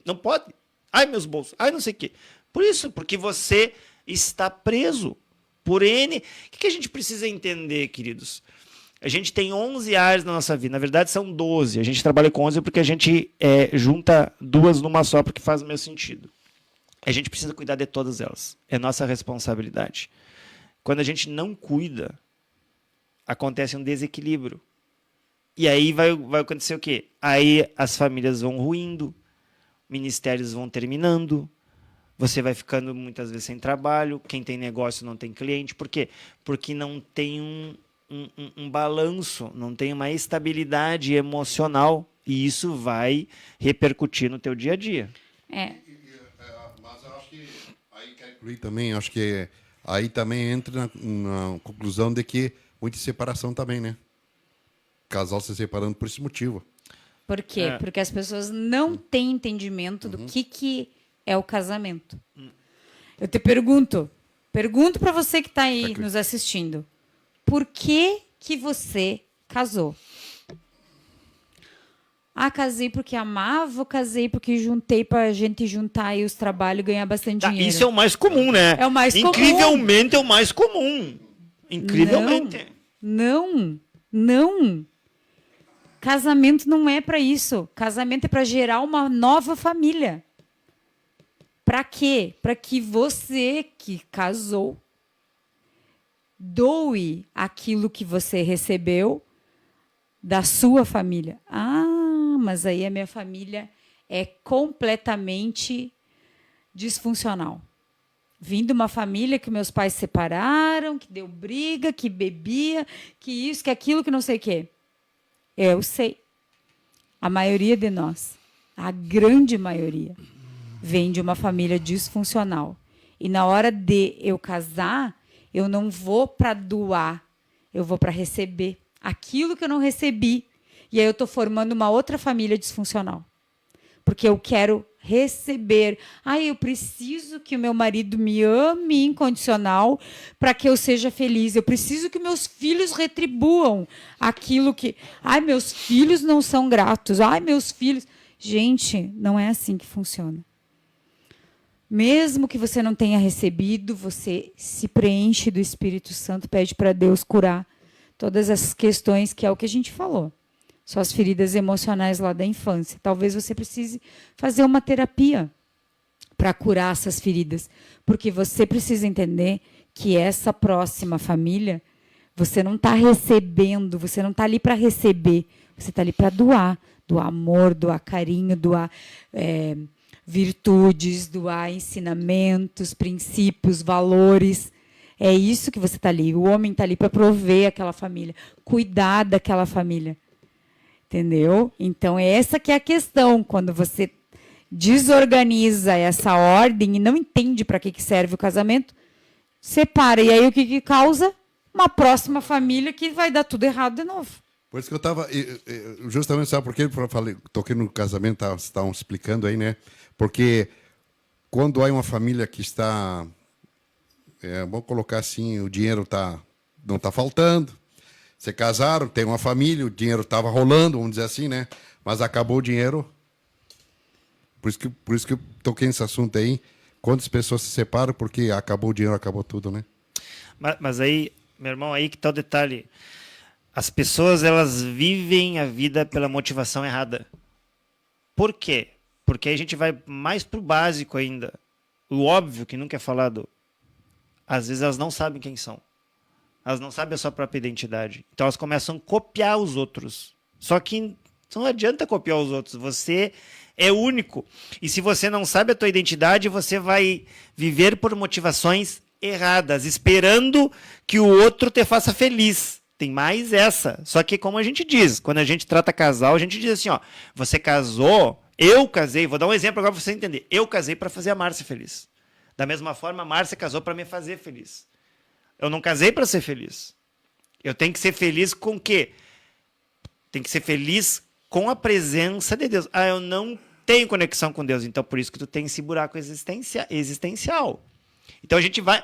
C: Não pode. Ai, meus bolsos. Ai, não sei o quê. Por isso, porque você está preso por N. O que a gente precisa entender, queridos? A gente tem 11 áreas na nossa vida. Na verdade, são 12. A gente trabalha com 11 porque a gente junta duas numa só, porque faz o mesmo sentido. A gente precisa cuidar de todas elas. É nossa responsabilidade. Quando a gente não cuida, acontece um desequilíbrio. E aí vai acontecer o quê? Aí as famílias vão ruindo, ministérios vão terminando, você vai ficando muitas vezes sem trabalho, quem tem negócio não tem cliente. Por quê? Porque não tem um balanço, não tem uma estabilidade emocional, e isso vai repercutir no teu dia a dia.
B: Mas eu acho que aí quer incluir também, acho que aí também entra na conclusão de que muita separação também, né? Casal se separando por esse motivo.
A: Por quê? Porque as pessoas não têm entendimento do que é o casamento. Eu te pergunto para você que está aí nos assistindo, por que você casou? Ah, casei porque amava, casei porque juntei para a gente juntar e os trabalhos e ganhar bastante dinheiro.
C: Isso é o mais comum, né?
A: É o mais comum.
C: Incrivelmente é o mais comum. Incrivelmente.
A: Não. Casamento não é para isso. Casamento é para gerar uma nova família. Para quê? Para que você que casou doe aquilo que você recebeu da sua família. Ah, mas aí a minha família é completamente disfuncional. Vim de uma família que meus pais separaram, que deu briga, que bebia, que isso, que aquilo, que não sei o quê. Eu sei. A maioria de nós, a grande maioria, vem de uma família disfuncional. E na hora de eu casar, eu não vou para doar, eu vou para receber aquilo que eu não recebi. E aí eu estou formando uma outra família disfuncional. Porque eu quero receber. Eu preciso que o meu marido me ame incondicional para que eu seja feliz. Eu preciso que meus filhos retribuam aquilo que... meus filhos não são gratos. Meus filhos... Gente, não é assim que funciona. Mesmo que você não tenha recebido, você se preenche do Espírito Santo, pede para Deus curar todas essas questões, que é o que a gente falou. São as feridas emocionais lá da infância. Talvez você precise fazer uma terapia para curar essas feridas. Porque você precisa entender que essa próxima família Você não está recebendo, você não está ali para receber, você está ali para doar. Doar amor, doar carinho, doar virtudes, doar ensinamentos, princípios, valores. É isso que você está ali. O homem está ali para prover aquela família, cuidar daquela família. Entendeu? Então, essa que é a questão. Quando você desorganiza essa ordem e não entende para que serve o casamento, separa. E aí o que causa? Uma próxima família que vai dar tudo errado de novo.
B: Por isso que eu estava... Justamente, sabe por que eu falei, toquei no casamento, estavam explicando aí, né? Porque quando há uma família que está... vamos colocar assim, o dinheiro não está faltando. Se casaram, tem uma família, o dinheiro estava rolando, vamos dizer assim, né? Mas acabou o dinheiro. Por isso que eu toquei nesse assunto aí. Quantas pessoas se separam porque acabou o dinheiro, acabou tudo, né?
C: Mas aí, meu irmão, aí que está o detalhe. As pessoas, elas vivem a vida pela motivação errada. Por quê? Porque aí a gente vai mais pro básico ainda. O óbvio que nunca é falado. Às vezes elas não sabem quem são. Elas não sabem a sua própria identidade. Então elas começam a copiar os outros. Só que não adianta copiar os outros. Você é único. E se você não sabe a tua identidade, você vai viver por motivações erradas, esperando que o outro te faça feliz. Tem mais essa. Só que como a gente diz, quando a gente trata casal, a gente diz assim, ó, você casou, eu casei, vou dar um exemplo agora para você entender. Eu casei para fazer a Márcia feliz. Da mesma forma, a Márcia casou para me fazer feliz. Eu não casei para ser feliz. Eu tenho que ser feliz com o quê? Tem que ser feliz com a presença de Deus. Ah, eu não tenho conexão com Deus, então por isso que tu tem esse buraco existencial. Então a gente vai...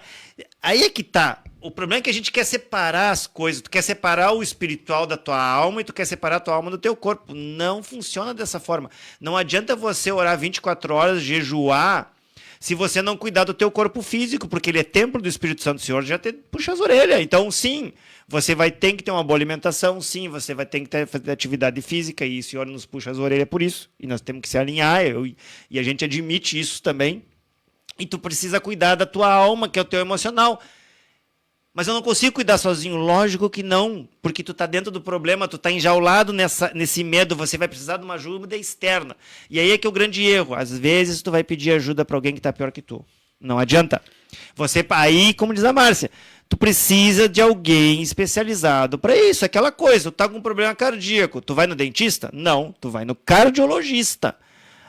C: Aí é que tá. O problema é que a gente quer separar as coisas. Tu quer separar o espiritual da tua alma e tu quer separar a tua alma do teu corpo. Não funciona dessa forma. Não adianta você orar 24 horas, jejuar, se você não cuidar do teu corpo físico, porque ele é templo do Espírito Santo do Senhor, já te puxa as orelhas. Então, sim, você vai ter que ter uma boa alimentação, sim, você vai ter que fazer atividade física, e o Senhor nos puxa as orelhas por isso. E nós temos que se alinhar, e a gente admite isso também. E tu precisa cuidar da tua alma, que é o teu emocional. Mas eu não consigo cuidar sozinho. Lógico que não, porque tu está dentro do problema, tu está enjaulado nesse medo, você vai precisar de uma ajuda externa. E aí é que é o grande erro. Às vezes tu vai pedir ajuda para alguém que está pior que tu. Não adianta. Aí, como diz a Márcia, tu precisa de alguém especializado para isso. Aquela coisa, tu tá com um problema cardíaco, tu vai no dentista? Não, tu vai no cardiologista.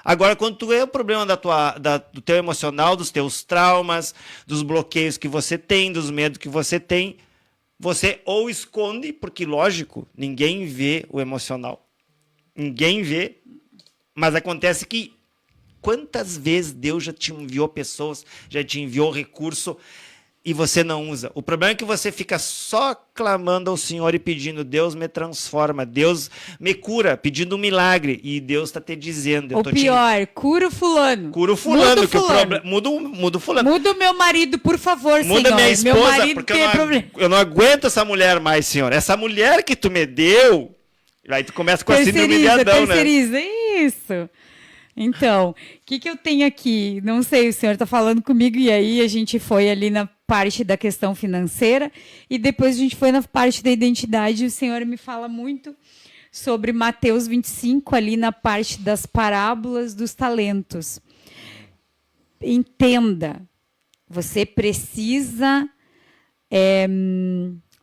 C: Agora, quando tu é o problema do teu emocional, dos teus traumas, dos bloqueios que você tem, dos medos que você tem, você ou esconde, porque, lógico, ninguém vê o emocional. Ninguém vê, mas acontece que quantas vezes Deus já te enviou pessoas, já te enviou recurso e você não usa. O problema é que você fica só clamando ao Senhor e pedindo, Deus me transforma, Deus me cura, pedindo um milagre. E Deus está te dizendo...
A: Cura o fulano.
C: Cura o fulano. Muda o fulano.
A: Muda o meu marido, por favor,
C: Muda
A: Senhor.
C: Minha esposa,
A: meu marido
C: porque
A: tem problema.
C: Eu não aguento essa mulher mais, Senhor. Essa mulher que tu me deu... Aí tu começa com a síndrome de Adão,
A: terceiriza, isso. Então, o que eu tenho aqui? Não sei, o senhor está falando comigo e aí a gente foi ali na parte da questão financeira e depois a gente foi na parte da identidade e o senhor me fala muito sobre Mateus 25, ali na parte das parábolas dos talentos. Entenda, você precisa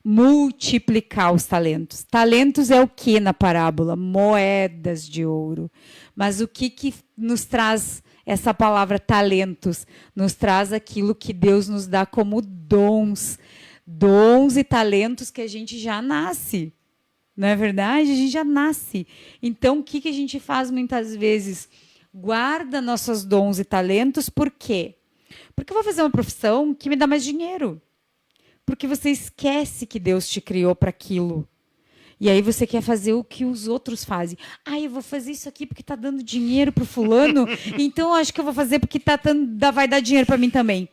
A: multiplicar os talentos. Talentos é o que na parábola? Moedas de ouro. Mas o que nos traz essa palavra talentos? Nos traz aquilo que Deus nos dá como dons. Dons e talentos que a gente já nasce. Não é verdade? A gente já nasce. Então, o que a gente faz muitas vezes? Guarda nossos dons e talentos. Por quê? Porque eu vou fazer uma profissão que me dá mais dinheiro. Porque você esquece que Deus te criou para aquilo. E aí você quer fazer o que os outros fazem. Eu vou fazer isso aqui porque está dando dinheiro para o fulano, então eu acho que eu vou fazer porque vai dar dinheiro para mim também.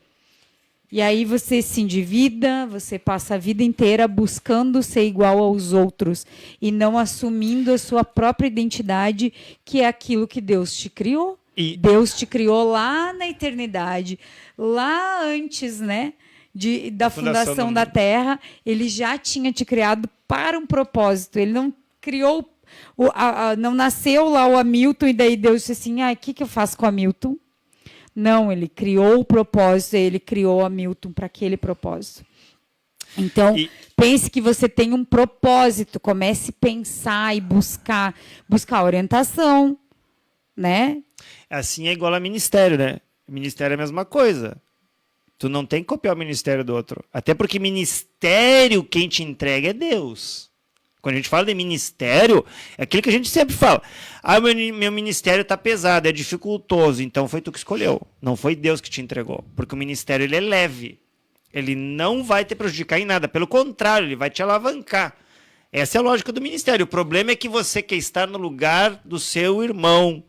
A: E aí você se endivida, você passa a vida inteira buscando ser igual aos outros e não assumindo a sua própria identidade, que é aquilo que Deus te criou. Deus te criou lá na eternidade, lá antes, né? da fundação da Terra, ele já tinha te criado para um propósito. Ele não criou, não nasceu lá o Hamilton e daí Deus disse assim, o que eu faço com o Hamilton? Não, ele criou o propósito, ele criou o Hamilton para aquele propósito. Então, pense que você tem um propósito, comece a pensar e buscar orientação, né?
C: Assim é igual a ministério, né? Ministério é a mesma coisa. Tu não tem que copiar o ministério do outro. Até porque ministério, quem te entrega é Deus. Quando a gente fala de ministério, é aquilo que a gente sempre fala. Meu ministério está pesado, é dificultoso. Então foi tu que escolheu. Não foi Deus que te entregou. Porque o ministério ele é leve. Ele não vai te prejudicar em nada. Pelo contrário, ele vai te alavancar. Essa é a lógica do ministério. O problema é que você quer estar no lugar do seu irmão.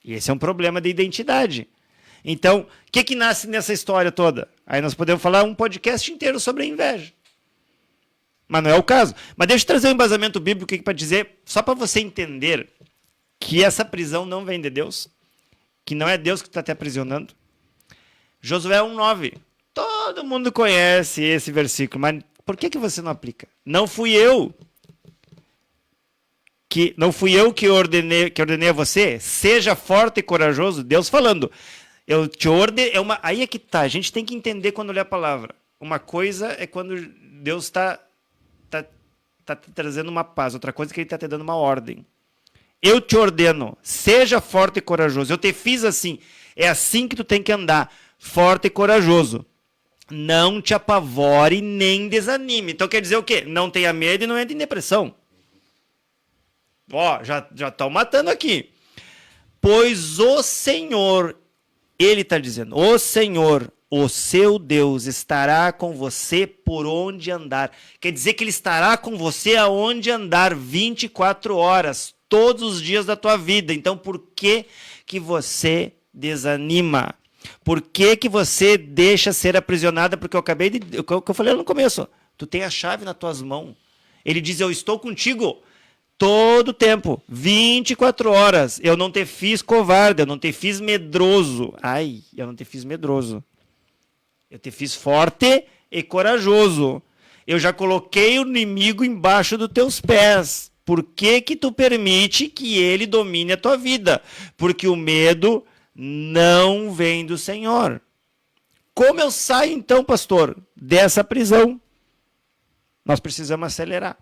C: E esse é um problema de identidade. Então, o que nasce nessa história toda? Aí nós podemos falar um podcast inteiro sobre a inveja. Mas não é o caso. Mas deixa eu trazer um embasamento bíblico aqui para dizer, só para você entender que essa prisão não vem de Deus, que não é Deus que está te aprisionando. Josué 1,9. Todo mundo conhece esse versículo, mas por que você não aplica? Não fui eu que ordenei a você, seja forte e corajoso, Deus falando. Eu te ordenei, aí é que tá, a gente tem que entender quando ler a palavra. Uma coisa é quando Deus está te trazendo uma paz, outra coisa é que ele está te dando uma ordem. Eu te ordeno, seja forte e corajoso. Eu te fiz assim, é assim que tu tem que andar, forte e corajoso. Não te apavore nem desanime. Então quer dizer o quê? Não tenha medo e não entre em depressão. Ó, já estão matando aqui. Pois o Senhor, ele está dizendo, o Senhor, o seu Deus, estará com você por onde andar. Quer dizer que ele estará com você aonde andar 24 horas, todos os dias da tua vida. Então por que você desanima? Por que você deixa ser aprisionada? Porque o que eu falei no começo, tu tem a chave nas tuas mãos. Ele diz, eu estou contigo todo o tempo, 24 horas. Eu não te fiz covarde, eu não te fiz medroso. Eu não te fiz medroso. Eu te fiz forte e corajoso. Eu já coloquei o inimigo embaixo dos teus pés. Por que tu permite que ele domine a tua vida? Porque o medo não vem do Senhor. Como eu saio então, pastor, dessa prisão? Nós precisamos acelerar.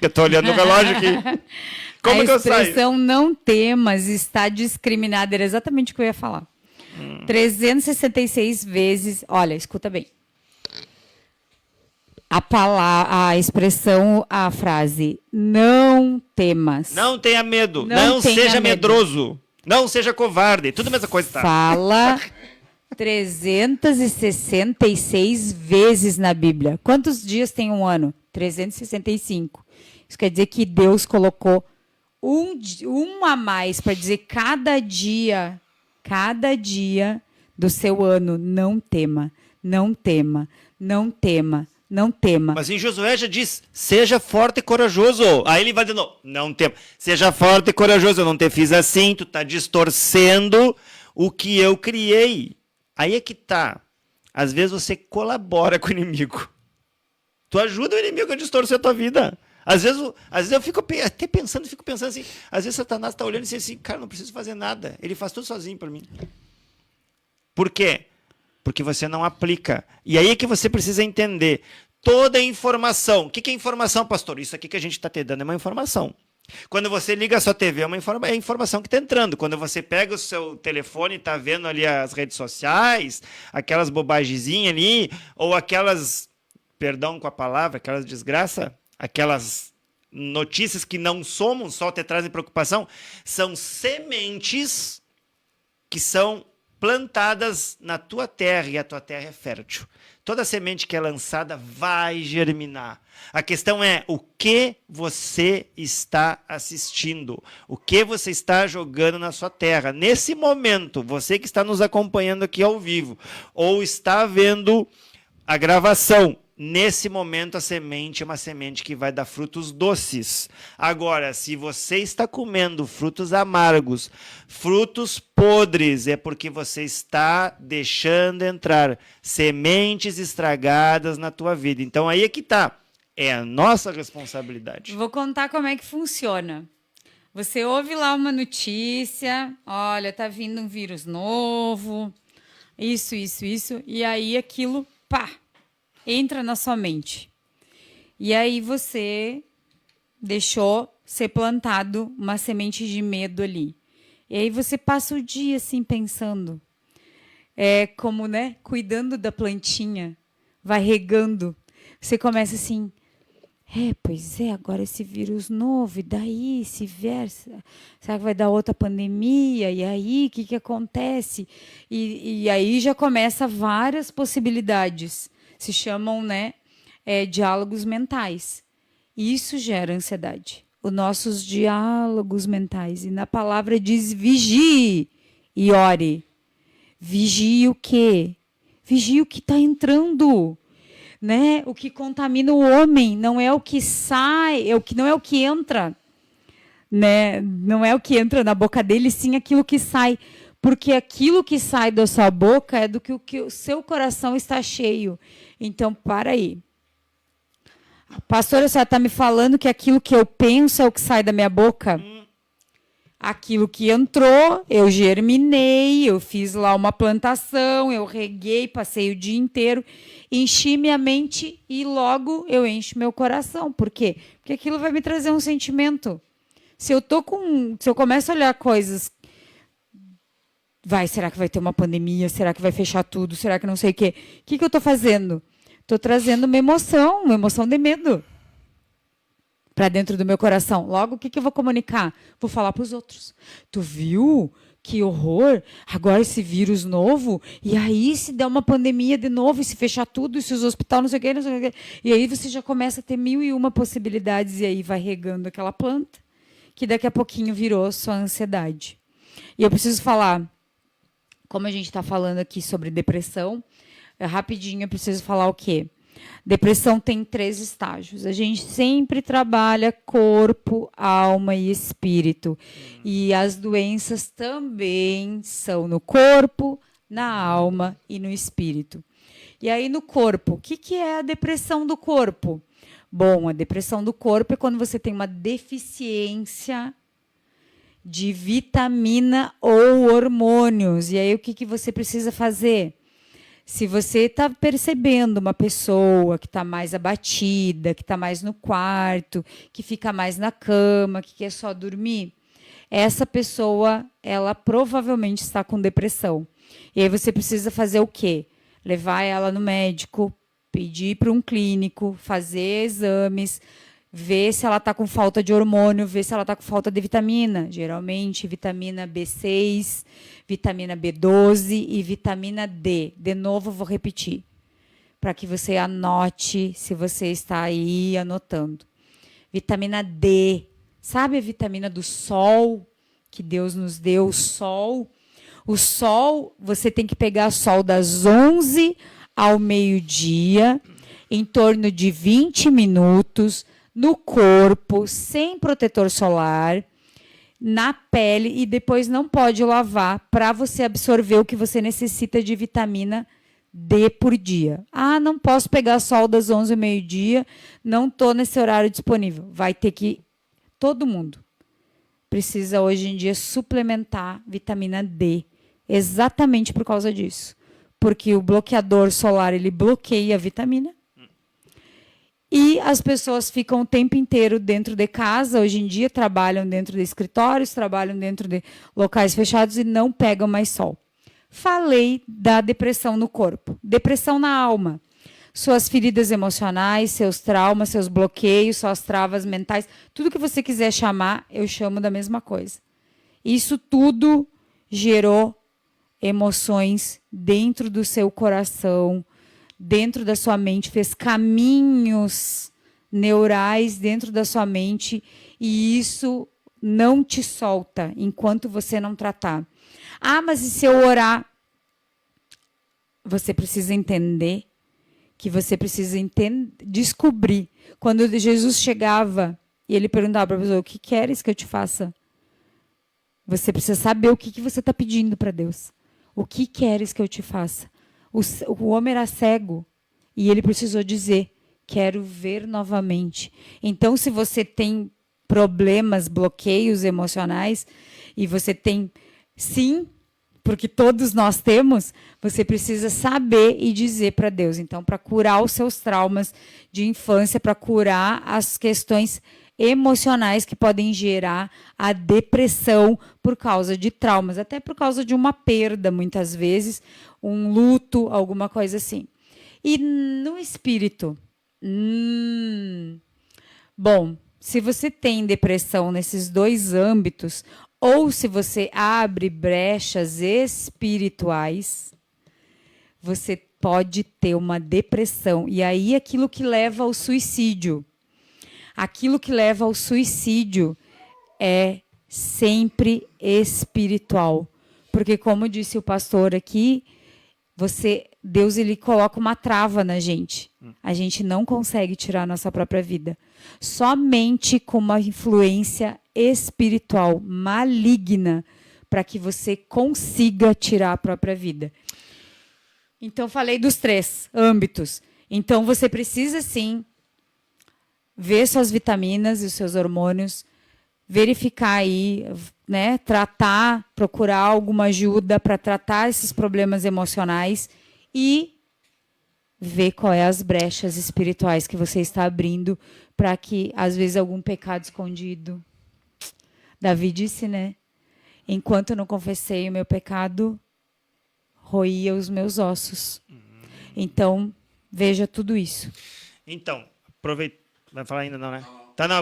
C: Eu estou olhando o relógio aqui. Como que eu saio?
A: A expressão não temas está discriminada. Era exatamente o que eu ia falar. 366 vezes. Olha, escuta bem. A expressão, a frase, não temas.
C: Não tenha medo. Não seja medroso. Não seja covarde. Tudo a mesma coisa, tá?
A: Fala 366 vezes na Bíblia. Quantos dias tem um ano? 365. Isso quer dizer que Deus colocou um a mais para dizer cada dia do seu ano, não tema, não tema, não tema, não tema.
C: Mas em Josué já diz, seja forte e corajoso. Aí ele vai dizendo, não tema, seja forte e corajoso, eu não te fiz assim, tu tá distorcendo o que eu criei. Aí é que tá. Às vezes você colabora com o inimigo. Tu ajuda o inimigo a distorcer a tua vida. Às vezes eu fico até pensando, assim, às vezes Satanás está olhando e diz assim, cara, não preciso fazer nada. Ele faz tudo sozinho por mim. Por quê? Porque você não aplica. E aí é que você precisa entender. Toda a informação. O que é informação, pastor? Isso aqui que a gente está te dando é uma informação. Quando você liga a sua TV, é a informação que está entrando. Quando você pega o seu telefone e está vendo ali as redes sociais, aquelas bobagemzinhas ali, ou aquelas, perdão com a palavra, aquelas desgraças, aquelas notícias que não somam, só te trazem preocupação, são sementes que são plantadas na tua terra, e a tua terra é fértil. Toda semente que é lançada vai germinar. A questão é o que você está assistindo, o que você está jogando na sua terra. Nesse momento, você que está nos acompanhando aqui ao vivo, ou está vendo a gravação, nesse momento a semente é uma semente que vai dar frutos doces. Agora, se você está comendo frutos amargos, frutos podres, é porque você está deixando entrar sementes estragadas na tua vida. Então aí é que está. É a nossa responsabilidade.
A: Vou contar como é que funciona. Você ouve lá uma notícia, olha, tá vindo um vírus novo, isso, e aí aquilo, pá, entra na sua mente. E aí você deixou ser plantado uma semente de medo ali. E aí você passa o dia assim pensando, como, né, cuidando da plantinha, vai regando. Você começa assim, pois é, agora esse vírus novo, e daí, se vier, será que vai dar outra pandemia? E aí, o que acontece? E aí já começa várias possibilidades. Se chamam, né, diálogos mentais. Isso gera ansiedade. Os nossos diálogos mentais. E na palavra diz vigie e ore. Vigie o quê? Vigie o que está entrando. Né? O que contamina o homem não é o que sai, não é o que entra, né? Não é o que entra na boca dele, sim aquilo que sai, porque aquilo que sai da sua boca é do que o seu coração está cheio. Então, para aí. Pastora, a senhora está me falando que aquilo que eu penso é o que sai da minha boca? Aquilo que entrou, eu germinei, eu fiz lá uma plantação, eu reguei, passei o dia inteiro, enchi minha mente e logo eu encho meu coração. Por quê? Porque aquilo vai me trazer um sentimento. Se eu começo a olhar coisas, será que vai ter uma pandemia? Será que vai fechar tudo? Será que não sei o quê? O que eu estou fazendo? Estou trazendo uma emoção de medo para dentro do meu coração. Logo, o que eu vou comunicar? Vou falar para os outros. Tu viu? Que horror! Agora esse vírus novo, e aí se der uma pandemia de novo, e se fechar tudo, e se os hospitais não sei o quê. E aí você já começa a ter 1001 possibilidades, e aí vai regando aquela planta, que daqui a pouquinho virou sua ansiedade. E eu preciso falar, como a gente está falando aqui sobre depressão, rapidinho eu preciso falar o quê? Depressão tem 3 estágios. A gente sempre trabalha corpo, alma e espírito. E as doenças também são no corpo, na alma e no espírito. E aí no corpo, o que é a depressão do corpo? Bom, a depressão do corpo é quando você tem uma deficiência de vitamina ou hormônios. E aí o que você precisa fazer? Se você está percebendo uma pessoa que está mais abatida, que está mais no quarto, que fica mais na cama, que quer só dormir, essa pessoa, ela provavelmente está com depressão. E aí você precisa fazer o quê? Levar ela no médico, pedir para um clínico, fazer exames, ver se ela está com falta de hormônio, ver se ela está com falta de vitamina. Geralmente, vitamina B6, vitamina B12 e vitamina D. De novo, vou repetir, para que você anote, se você está aí anotando. Vitamina D. Sabe a vitamina do sol que Deus nos deu? O sol. O sol, você tem que pegar sol das 11 ao meio-dia, em torno de 20 minutos, no corpo, sem protetor solar, na pele, e depois não pode lavar para você absorver o que você necessita de vitamina D por dia. Ah, não posso pegar sol das 11 ao meio-dia, não estou nesse horário disponível. Vai ter que... Todo mundo precisa hoje em dia suplementar vitamina D, exatamente por causa disso. Porque o bloqueador solar, ele bloqueia a vitamina. E as pessoas ficam o tempo inteiro dentro de casa, hoje em dia trabalham dentro de escritórios, trabalham dentro de locais fechados e não pegam mais sol. Falei da depressão no corpo. Depressão na alma. Suas feridas emocionais, seus traumas, seus bloqueios, suas travas mentais, tudo que você quiser chamar, eu chamo da mesma coisa. Isso tudo gerou emoções dentro do seu coração, dentro da sua mente, fez caminhos neurais dentro da sua mente, e isso não te solta enquanto você não tratar. Ah, mas e se eu orar? Você precisa entender que você precisa descobrir. Quando Jesus chegava e ele perguntava para a pessoa, o que queres que eu te faça? Você precisa saber o que você está pedindo para Deus. O que queres que eu te faça? O homem era cego e ele precisou dizer, quero ver novamente. Então, se você tem problemas, bloqueios emocionais, e você tem, sim, porque todos nós temos, você precisa saber e dizer para Deus. Então, para curar os seus traumas de infância, para curar as questões emocionais que podem gerar a depressão por causa de traumas, até por causa de uma perda, muitas vezes, um luto, alguma coisa assim. E no espírito, bom, se você tem depressão nesses dois âmbitos, ou se você abre brechas espirituais, você pode ter uma depressão. E aí aquilo que leva ao suicídio. Aquilo que leva ao suicídio é sempre espiritual. Porque, como disse o pastor aqui, Deus ele coloca uma trava na gente. A gente não consegue tirar a nossa própria vida. Somente com uma influência espiritual maligna para que você consiga tirar a própria vida. Então, falei dos 3 âmbitos. Então, você precisa, sim, ver suas vitaminas e os seus hormônios, verificar aí, né, tratar, procurar alguma ajuda para tratar esses problemas emocionais e ver qual é as brechas espirituais que você está abrindo para que, às vezes, algum pecado escondido. Davi disse, né? Enquanto eu não confessei o meu pecado, roía os meus ossos. Então, veja tudo isso.
C: Então, aproveita. Vai falar ainda não, né? Tá, não,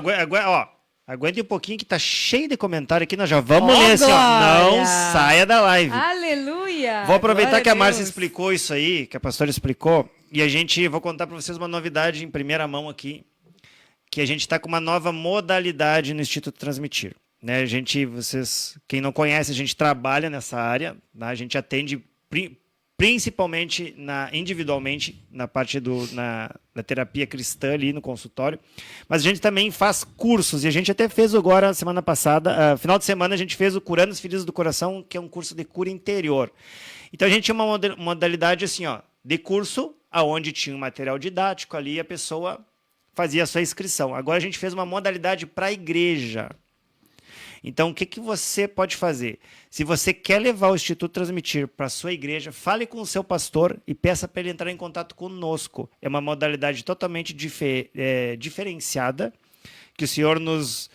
C: aguente um pouquinho que tá cheio de comentário aqui, nós já vamos ler assim, ó. Não saia da live.
A: Aleluia!
C: Vou aproveitar
A: Glória
C: que a
A: a
C: Márcia
A: Deus.
C: explicou isso aí, que a pastora explicou, e vou contar para vocês uma novidade em primeira mão aqui, que a gente está com uma nova modalidade no Instituto Transmitir. Né? Quem não conhece, a gente trabalha nessa área, né? A gente atende principalmente individualmente na parte da terapia cristã ali no consultório, mas a gente também faz cursos, e a gente até fez agora, semana passada, final de semana, a gente fez o Curando as Feridas do Coração, que é um curso de cura interior. Então a gente tinha uma modalidade assim, ó, de curso, aonde tinha um material didático ali, a pessoa fazia a sua inscrição. Agora a gente fez uma modalidade para a igreja. Então, o que você pode fazer? Se você quer levar o Instituto Transmitir para a sua igreja, fale com o seu pastor e peça para ele entrar em contato conosco. É uma modalidade totalmente diferenciada, que o Senhor nos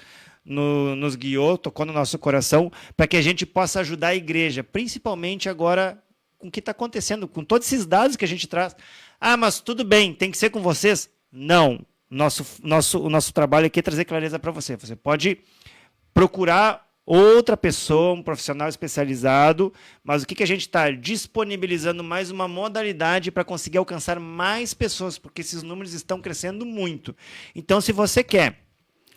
C: guiou, tocou no nosso coração, para que a gente possa ajudar a igreja, principalmente agora com o que está acontecendo, com todos esses dados que a gente traz. Ah, mas tudo bem, tem que ser com vocês? Não. O nosso trabalho aqui é trazer clareza para você. Você pode procurar outra pessoa, um profissional especializado, mas o que a gente está disponibilizando mais uma modalidade para conseguir alcançar mais pessoas, porque esses números estão crescendo muito. Então, se você quer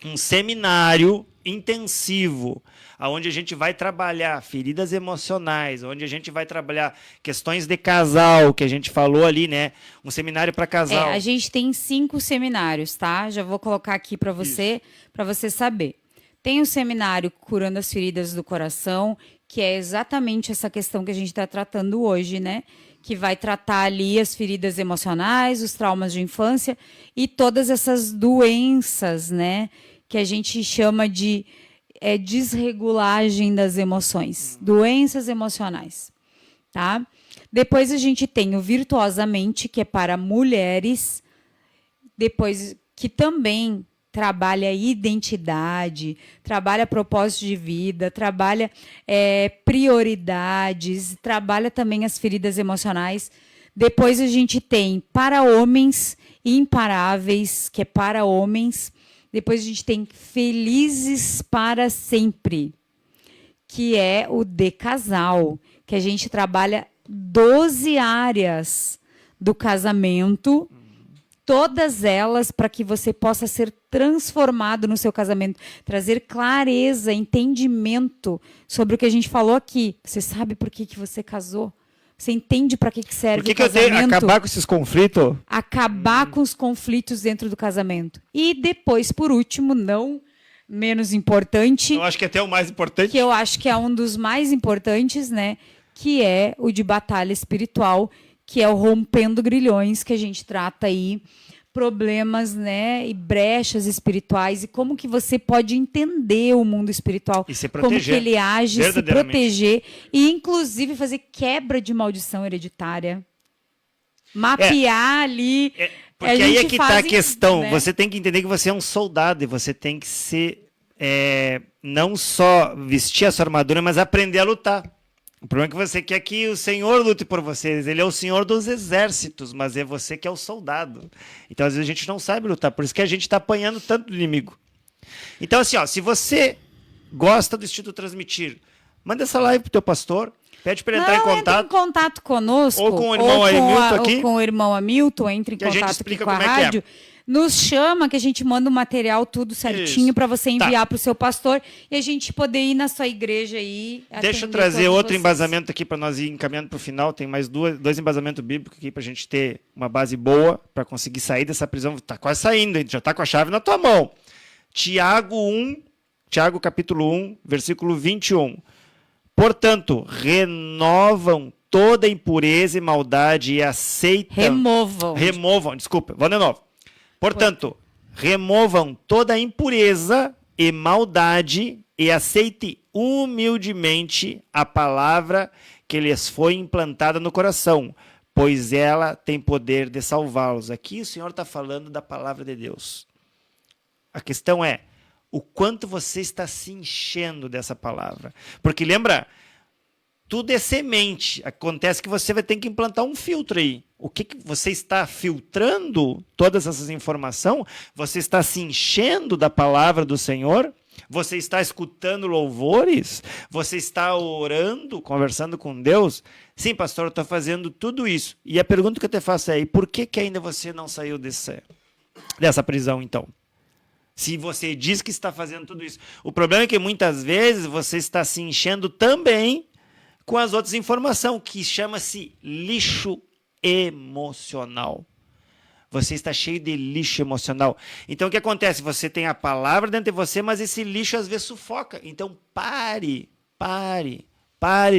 C: um seminário intensivo, onde a gente vai trabalhar feridas emocionais, onde a gente vai trabalhar questões de casal, que a gente falou ali, né? Um seminário para casal.
A: A gente tem 5 seminários, tá? Já vou colocar aqui para você saber. Tem o seminário Curando as Feridas do Coração, que é exatamente essa questão que a gente está tratando hoje, né? Que vai tratar ali as feridas emocionais, os traumas de infância e todas essas doenças, né? Que a gente chama de desregulagem das emoções, doenças emocionais, tá? Depois a gente tem o Virtuosamente, que é para mulheres, depois que também trabalha identidade, trabalha propósito de vida, trabalha prioridades, trabalha também as feridas emocionais. Depois a gente tem Para Homens Imparáveis, que é para homens. Depois a gente tem Felizes para Sempre, que é o de casal, que a gente trabalha 12 áreas do casamento, todas elas para que você possa ser transformado no seu casamento, trazer clareza, entendimento sobre o que a gente falou aqui. Você sabe por que você casou? Você entende para que serve
C: Por que
A: o
C: que eu tenho que
A: casamento?
C: acabar com esses conflitos?
A: Acabar com os conflitos dentro do casamento. E depois, por último, não menos importante,
C: Eu acho que até o mais importante.
A: que eu acho que é um dos mais importantes, né? Que é o de batalha espiritual, que é o rompendo grilhões, que a gente trata aí, problemas, né, e brechas espirituais, e como que você pode entender o mundo espiritual,
C: E se
A: como que
C: proteger,
A: ele age, se
C: verdadeiramente.
A: proteger, e inclusive fazer quebra de maldição hereditária. Mapear ali.
C: Porque
A: A
C: aí é
A: gente
C: que está a
A: faz,
C: questão.
A: né?
C: Você tem que entender que você é um soldado e você tem que ser não só vestir a sua armadura, mas aprender a lutar. O problema é que você quer que o Senhor lute por vocês. Ele é o Senhor dos exércitos, mas é você que é o soldado. Então, às vezes, a gente não sabe lutar. Por isso que a gente está apanhando tanto do inimigo. Então, assim, ó, se você gosta do Instituto Transmitir, manda essa live pro teu pastor, pede para ele entrar em
A: Entra em
C: contato.
A: contato conosco.
C: Ou com o irmão Hamilton aqui.
A: Ou com o irmão Hamilton, entre em
C: Que a gente
A: contato aqui
C: explica
A: com a
C: como é que é.
A: rádio. Nos chama, que a gente manda o material tudo certinho
C: Isso.
A: para você
C: Tá.
A: enviar para o seu pastor e a gente poder ir na sua igreja aí.
C: Deixa eu
A: atender
C: trazer
A: todos
C: outro
A: vocês.
C: embasamento aqui para nós ir encaminhando para o final. Tem mais dois embasamentos bíblicos aqui para a gente ter uma base boa para conseguir sair dessa prisão. Está quase saindo, hein? Já está com a chave na tua mão. Tiago capítulo 1, versículo 21. Portanto, renovam toda impureza e maldade e aceitam... Removam, desculpa, vou de novo. Portanto, removam toda impureza e maldade e aceite humildemente a palavra que lhes foi implantada no coração, pois ela tem poder de salvá-los. Aqui o Senhor está falando da palavra de Deus. A questão é o quanto você está se enchendo dessa palavra. Porque lembra, tudo é semente. Acontece que você vai ter que implantar um filtro aí. O que você está filtrando todas essas informações? Você está se enchendo da palavra do Senhor? Você está escutando louvores? Você está orando, conversando com Deus? Sim, pastor, eu estou fazendo tudo isso. E a pergunta que eu te faço é, e por que ainda você não saiu dessa prisão, então? Se você diz que está fazendo tudo isso. O problema é que muitas vezes você está se enchendo também com as outras informações, que chama-se lixo emocional. Você está cheio de lixo emocional. Então, o que acontece? Você tem a palavra dentro de você, mas esse lixo às vezes sufoca. Então, pare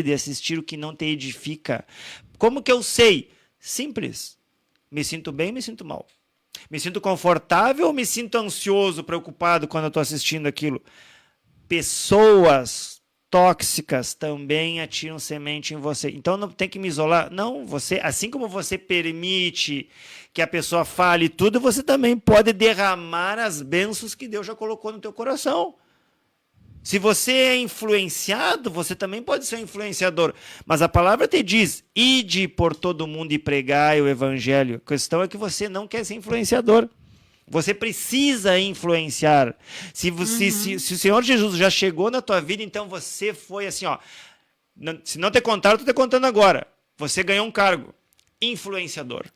C: de assistir o que não te edifica. Como que eu sei? Simples. Me sinto bem, me sinto mal. Me sinto confortável ou me sinto ansioso, preocupado quando eu estou assistindo aquilo? Pessoas tóxicas também atiram semente em você. Então não tem que me isolar. Não, você, assim como você permite que a pessoa fale tudo, você também pode derramar as bênçãos que Deus já colocou no teu coração. Se você é influenciado, você também pode ser um influenciador. Mas a palavra te diz, ide por todo mundo e pregai o evangelho. A questão é que você não quer ser influenciador. Você precisa influenciar. Se o Senhor Jesus já chegou na tua vida, então você foi assim, ó. Se não te contaram, eu estou te contando agora. Você ganhou um cargo. Influenciador.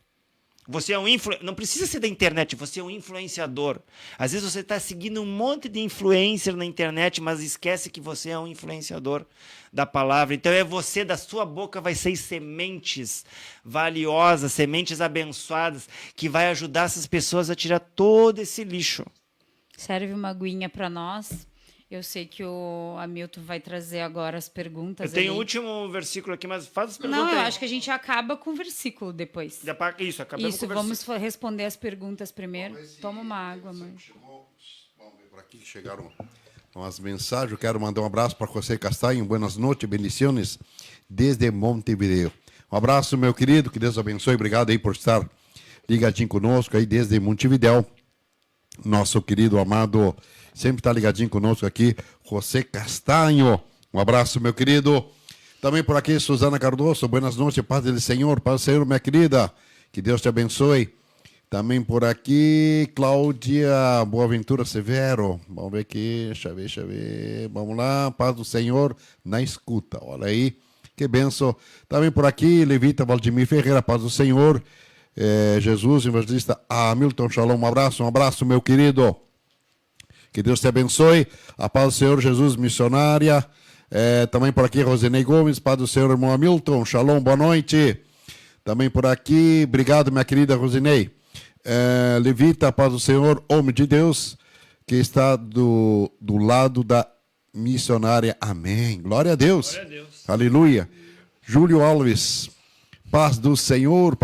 C: Você é não precisa ser da internet, você é um influenciador. Às vezes você está seguindo um monte de influencer na internet, mas esquece que você é um influenciador da palavra. Então é você, da sua boca vai sair sementes valiosas, sementes abençoadas, que vai ajudar essas pessoas a tirar todo esse lixo.
A: Serve uma aguinha para nós. Eu sei que o Hamilton vai trazer agora as perguntas.
C: Eu tenho
A: ali.
C: o último versículo aqui, mas faz as perguntas.
A: Não, eu
C: aí.
A: acho que a gente acaba com o versículo depois.
C: Isso, acabamos
A: Isso,
C: com o
A: vamos
C: versículo.
A: responder as perguntas primeiro. Toma uma água, mãe.
B: Vamos ver por aqui, chegaram umas mensagens. Eu quero mandar um abraço para José Castanho. Boas noites, bendições desde Montevideo. Um abraço, meu querido, que Deus abençoe. Obrigado aí por estar ligadinho conosco aí desde Montevideo. Nosso querido, amado, sempre está ligadinho conosco aqui, José Castanho. Um abraço, meu querido. Também por aqui, Susana Cardoso. Boas noites, paz do Senhor. Paz do Senhor, minha querida. Que Deus te abençoe. Também por aqui, Cláudia Boaventura Severo. Vamos ver aqui, deixa eu ver. Vamos lá, paz do Senhor na escuta. Olha aí, que benção. Também por aqui, Levita Valdemir Ferreira, paz do Senhor. Jesus, evangelista Hamilton Shalom, um abraço, meu querido. Que Deus te abençoe. A paz do Senhor Jesus, missionária. Também por aqui, Rosinei Gomes, Paz do Senhor, irmão Hamilton. Shalom, boa noite. Também por aqui, obrigado, minha querida Rosinei. Levita, Paz do Senhor, homem de Deus, que está do lado da missionária. Amém. Glória a Deus.
C: Glória a Deus.
B: Aleluia. Júlio Alves, paz do Senhor,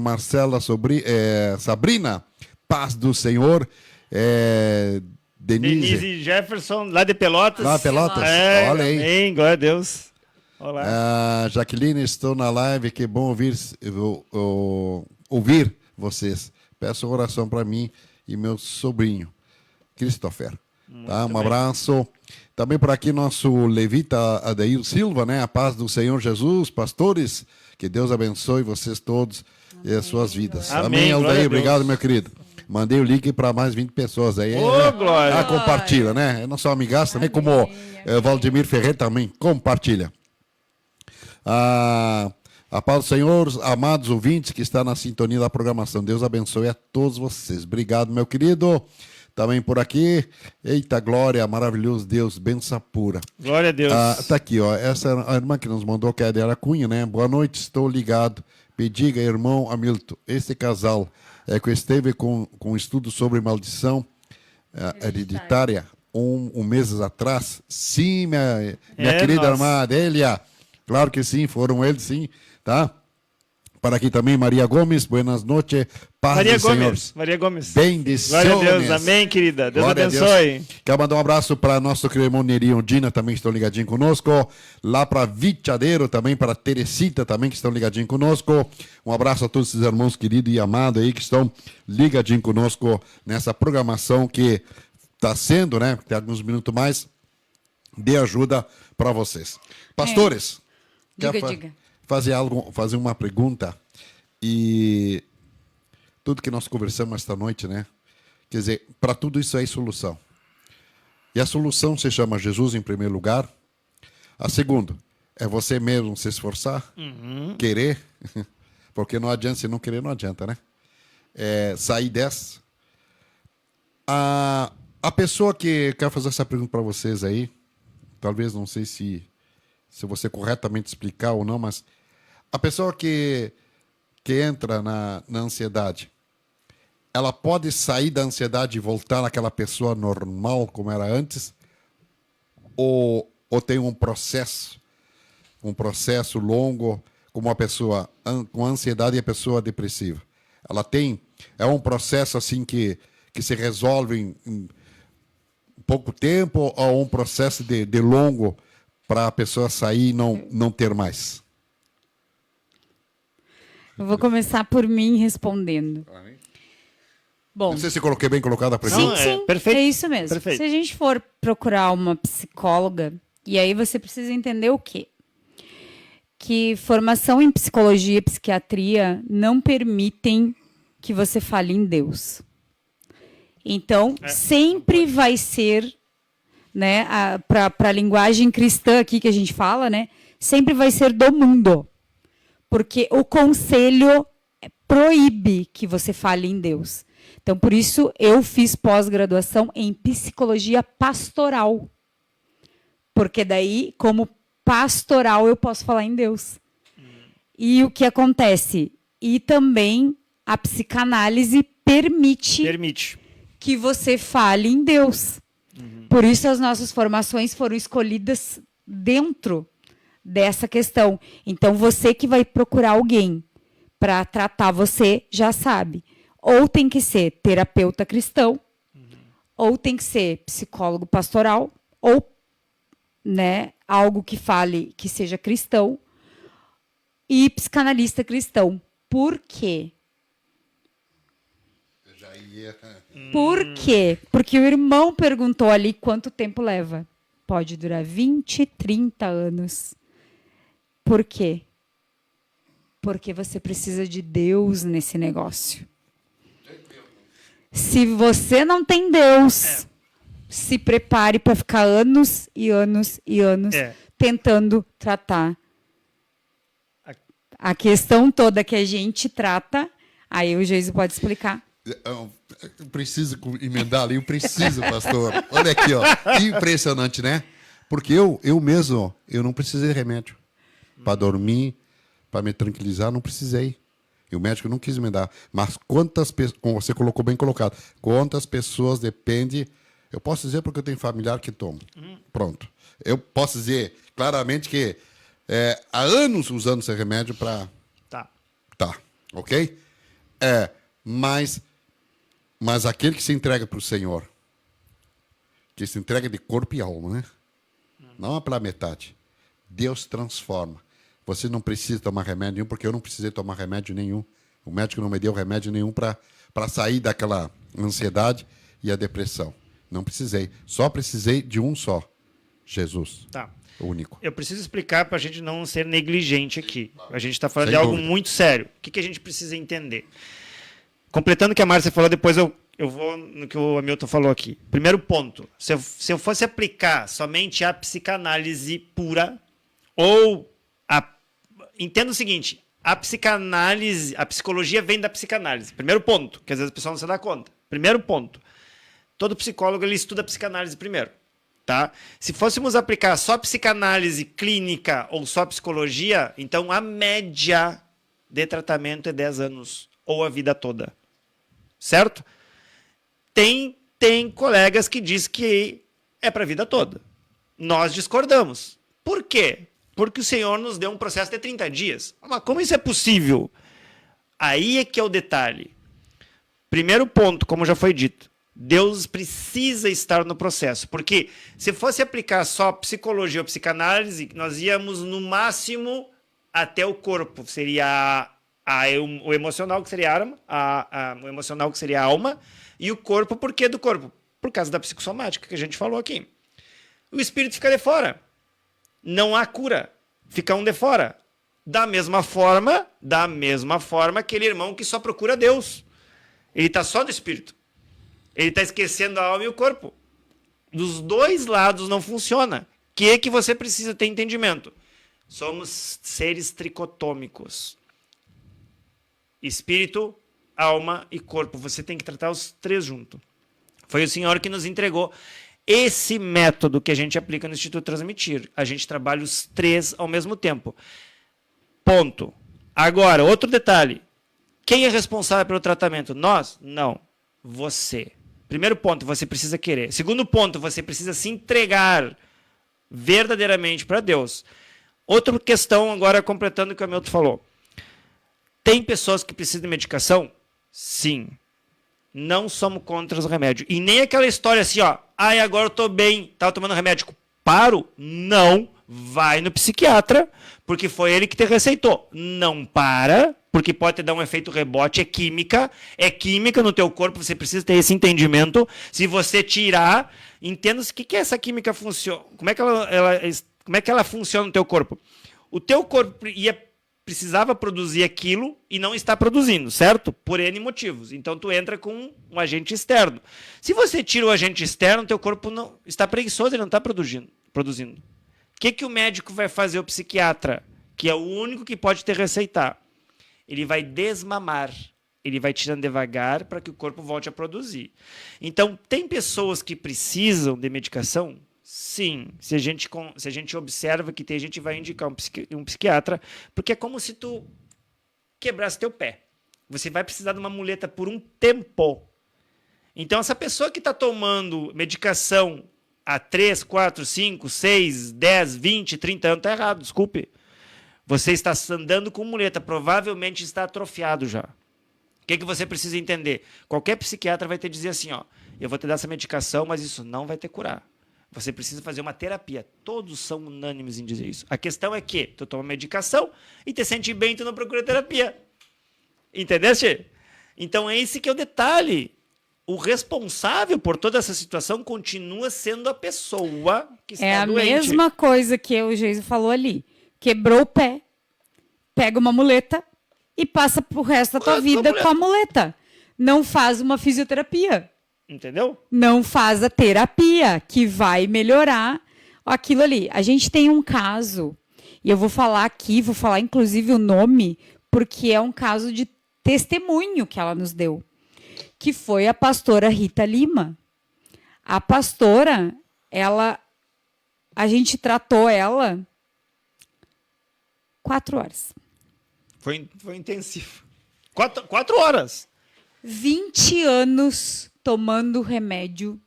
B: Marcela Sabrina, paz do Senhor.
C: Denise Jefferson, lá de Pelotas.
B: Lá de Pelotas, olha aí.
C: Amém, glória a Deus. Olá.
B: Jaqueline, estou na live, que bom ouvir vocês. Peço oração para mim e meu sobrinho, Christopher. Tá? Um abraço. Também por aqui nosso levita Adair Silva, né? A paz do Senhor Jesus, pastores, que Deus abençoe vocês todos e as suas vidas. Amém, Aldair, obrigado, meu querido. Mandei o link para mais 20 pessoas aí.
C: Glória!
B: Compartilha, né? Não só amigas, também como Valdemir Ferreira também compartilha. A paz do Senhor, amados ouvintes que está na sintonia da programação. Deus abençoe a todos vocês. Obrigado, meu querido. Também por aqui, eita glória, maravilhoso Deus, benção pura.
C: Glória a Deus.
B: Tá aqui, ó, essa é a irmã que nos mandou, que é a Adela Cunha, né? Boa noite, estou ligado. Me diga, irmão Hamilton, esse casal que esteve com estudo sobre maldição hereditária um mês atrás. Sim, minha querida irmã Adélia, claro que sim, foram eles sim, tá? Para aqui também, Maria Gomes, buenas noches, paz
C: Maria
B: do
C: Gomes,
B: Senhor.
C: Maria Gomes.
B: Bendições.
C: Glória a Deus, amém, querida. Deus
B: Glória
C: abençoe.
B: Quero mandar um abraço para nosso irmão Neri e Ondina, também que estão ligadinhos conosco. Lá para Vitiadeiro, também para Teresita, também que estão ligadinhos conosco. Um abraço a todos esses irmãos queridos e amados aí que estão ligadinhos conosco nessa programação que está sendo, né? Tem alguns minutos mais de ajuda para vocês. Pastores,
A: Diga.
B: fazer uma pergunta e tudo que nós conversamos esta noite, né? Quer dizer, para tudo isso aí solução. E a solução se chama Jesus em primeiro lugar. A segunda é você mesmo se esforçar, querer, porque não adianta, se não querer não adianta, né? Sair dessa. A pessoa que quer fazer essa pergunta para vocês aí, talvez não sei se você corretamente explicar ou não, mas a pessoa que entra na ansiedade, ela pode sair da ansiedade e voltar naquela pessoa normal como era antes? Ou tem um processo longo, como uma pessoa com ansiedade e a pessoa depressiva? Ela é um processo assim que se resolve em pouco tempo, ou um processo de longo para a pessoa sair e não ter mais?
A: Eu vou começar por mim respondendo. Bom,
B: Não sei se coloquei bem colocada a pergunta.
A: sim,
C: perfeito.
A: é isso mesmo.
C: Perfeito.
A: Se a gente for procurar uma psicóloga, e aí você precisa entender o quê? Que formação em psicologia e psiquiatria não permitem que você fale em Deus. Então, sempre vai ser, né, para a linguagem cristã aqui que a gente fala, né, sempre vai ser do mundo. Porque o conselho proíbe que você fale em Deus. Então, por isso, eu fiz pós-graduação em psicologia pastoral. Porque daí, como pastoral, eu posso falar em Deus. E o que acontece? E também a psicanálise permite que você fale em Deus. Por isso, as nossas formações foram escolhidas dentro dessa questão. Então, você que vai procurar alguém para tratar você, já sabe. Ou tem que ser terapeuta cristão, ou tem que ser psicólogo pastoral, ou, né, algo que fale que seja cristão, e psicanalista cristão. Por quê? Por quê? Porque o irmão perguntou ali quanto tempo leva. Pode durar 20, 30 anos. Por quê? Porque você precisa de Deus nesse negócio. Se você não tem Deus, se prepare para ficar anos e anos e anos tentando tratar a questão toda que a gente trata. Aí o Geiso pode explicar.
B: Eu preciso emendar ali, eu preciso, pastor. Olha aqui, ó, que impressionante, né? Porque eu mesmo, eu não precisei de remédio. Para dormir, para me tranquilizar, não precisei. E o médico não quis me dar. Mas quantas pessoas, como você colocou bem colocado, quantas pessoas depende. Eu posso dizer porque eu tenho familiar que toma. Pronto. Eu posso dizer claramente que há anos usando esse remédio para. Tá. Ok? Mas aquele que se entrega para o Senhor, que se entrega de corpo e alma, né? Não é pela metade. Deus transforma. Você não precisa tomar remédio nenhum, porque eu não precisei tomar remédio nenhum. O médico não me deu remédio nenhum para sair daquela ansiedade e a depressão. Não precisei. Só precisei de um só. Jesus.
C: Tá.
B: O único.
C: Eu preciso explicar para a gente não ser negligente aqui. A gente está falando
B: Sem
C: de algo
B: dúvida.
C: muito sério. O que a gente precisa entender? Completando o que a Márcia falou, depois eu vou no que o Hamilton falou aqui. Primeiro ponto. Se eu fosse aplicar somente a psicanálise pura, entenda o seguinte, a psicanálise, a psicologia vem da psicanálise. Primeiro ponto, que às vezes o pessoal não se dá conta. Primeiro ponto. Todo psicólogo ele estuda psicanálise primeiro. Tá? Se fôssemos aplicar só psicanálise clínica ou só psicologia, então a média de tratamento é 10 anos ou a vida toda. Certo? Tem colegas que dizem que é para a vida toda. Nós discordamos. Por quê? Porque o Senhor nos deu um processo de 30 dias. Mas como isso é possível? Aí é que é o detalhe. Primeiro ponto, como já foi dito. Deus precisa estar no processo, porque se fosse aplicar só psicologia ou psicanálise, nós íamos no máximo até o corpo, seria o emocional, que seria a alma, o emocional, que seria a alma, e o corpo, por que do corpo? Por causa da psicossomática, que a gente falou aqui. O espírito fica de fora, não há cura, fica um de fora. Da mesma forma, aquele irmão que só procura Deus, ele está só no espírito. Ele está esquecendo a alma e o corpo. Dos dois lados não funciona. O que você precisa ter entendimento? Somos seres tricotômicos. Espírito, alma e corpo. Você tem que tratar os três juntos. Foi o Senhor que nos entregou esse método que a gente aplica no Instituto Transmitir. A gente trabalha os três ao mesmo tempo. Ponto. Agora, outro detalhe. Quem é responsável pelo tratamento? Nós? Não. Você. Primeiro ponto, você precisa querer. Segundo ponto, você precisa se entregar verdadeiramente para Deus. Outra questão, agora completando o que o Hamilton falou. Tem pessoas que precisam de medicação? Sim. Não somos contra os remédios. E nem aquela história assim, ó. Ai, agora eu estou bem, estava tomando remédio. Paro? Não. Vai no psiquiatra, porque foi ele que te receitou. Não para, porque pode te dar um efeito rebote. É química no teu corpo, você precisa ter esse entendimento. Se você tirar, entenda o que essa química funciona. Como é que ela funciona no teu corpo? O teu corpo precisava produzir aquilo e não está produzindo, certo? Por N motivos. Então, tu entra com um agente externo. Se você tira o agente externo, teu corpo não está preguiçoso, ele não está produzindo. O que o médico vai fazer, o psiquiatra, que é o único que pode te receitar? Ele vai desmamar. Ele vai tirando devagar para que o corpo volte a produzir. Então, tem pessoas que precisam de medicação? Sim. Se a gente observa que tem, a gente vai indicar um psiquiatra, porque é como se tu quebrasse teu pé. Você vai precisar de uma muleta por um tempo. Então, essa pessoa que está tomando medicação há 3, 4, 5, 6, 10, 20, 30 anos, está errado, desculpe. Você está andando com muleta, provavelmente está atrofiado já. O que você precisa entender? Qualquer psiquiatra vai te dizer assim, ó, eu vou te dar essa medicação, mas isso não vai te curar. Você precisa fazer uma terapia. Todos são unânimes em dizer isso. A questão é que tu toma medicação e te sente bem e tu não procura terapia. Entendeste? Então, esse que é o detalhe. O responsável por toda essa situação continua sendo a pessoa que está doente.
A: É a mesma coisa que o Geiso falou ali. Quebrou o pé, pega uma muleta e passa pro resto da tua vida com a muleta. Não faz uma fisioterapia.
C: Entendeu?
A: Não faz a terapia que vai melhorar aquilo ali. A gente tem um caso, e eu vou falar aqui, vou falar inclusive o nome, porque é um caso de testemunho que ela nos deu, que foi a pastora Rita Lima. A pastora, ela a gente tratou ela 4 horas.
C: Foi intensivo. 4 horas.
A: 20 anos tomando remédio.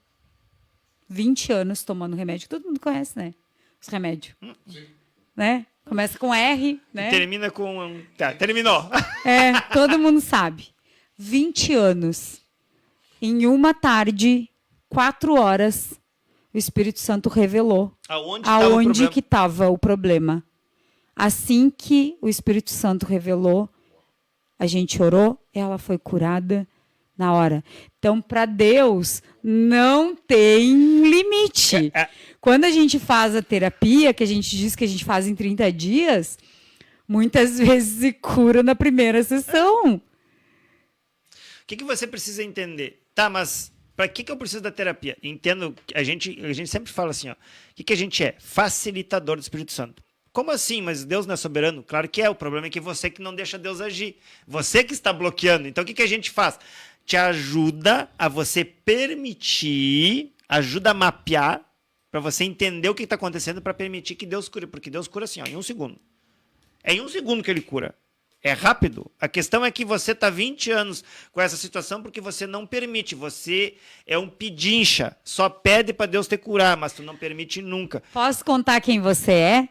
A: 20 anos tomando remédio. Todo mundo conhece, né? Os remédios. Né? Começa com R, né?
C: Termina com... Tá, terminou.
A: Todo mundo sabe. 20 anos. Em uma tarde, 4 horas, o Espírito Santo revelou aonde que estava o problema. Assim que o Espírito Santo revelou, a gente orou, ela foi curada na hora. Então, para Deus, não tem limite. Quando a gente faz a terapia, que a gente diz que a gente faz em 30 dias, muitas vezes se cura na primeira sessão.
C: O que você precisa entender? Tá, mas para que eu preciso da terapia? Entendo, a gente sempre fala assim, ó. O que a gente é? Facilitador do Espírito Santo. Como assim? Mas Deus não é soberano? Claro que é. O problema é que você que não deixa Deus agir. Você que está bloqueando. Então, o que a gente faz? Te ajuda a você permitir, ajuda a mapear, para você entender o que está acontecendo, para permitir que Deus cure. Porque Deus cura assim, ó, em 1 segundo. É em 1 segundo que Ele cura. É rápido. A questão é que você está 20 anos com essa situação porque você não permite. Você é um pedincha. Só pede para Deus te curar, mas tu não permite nunca.
A: Posso contar quem você é?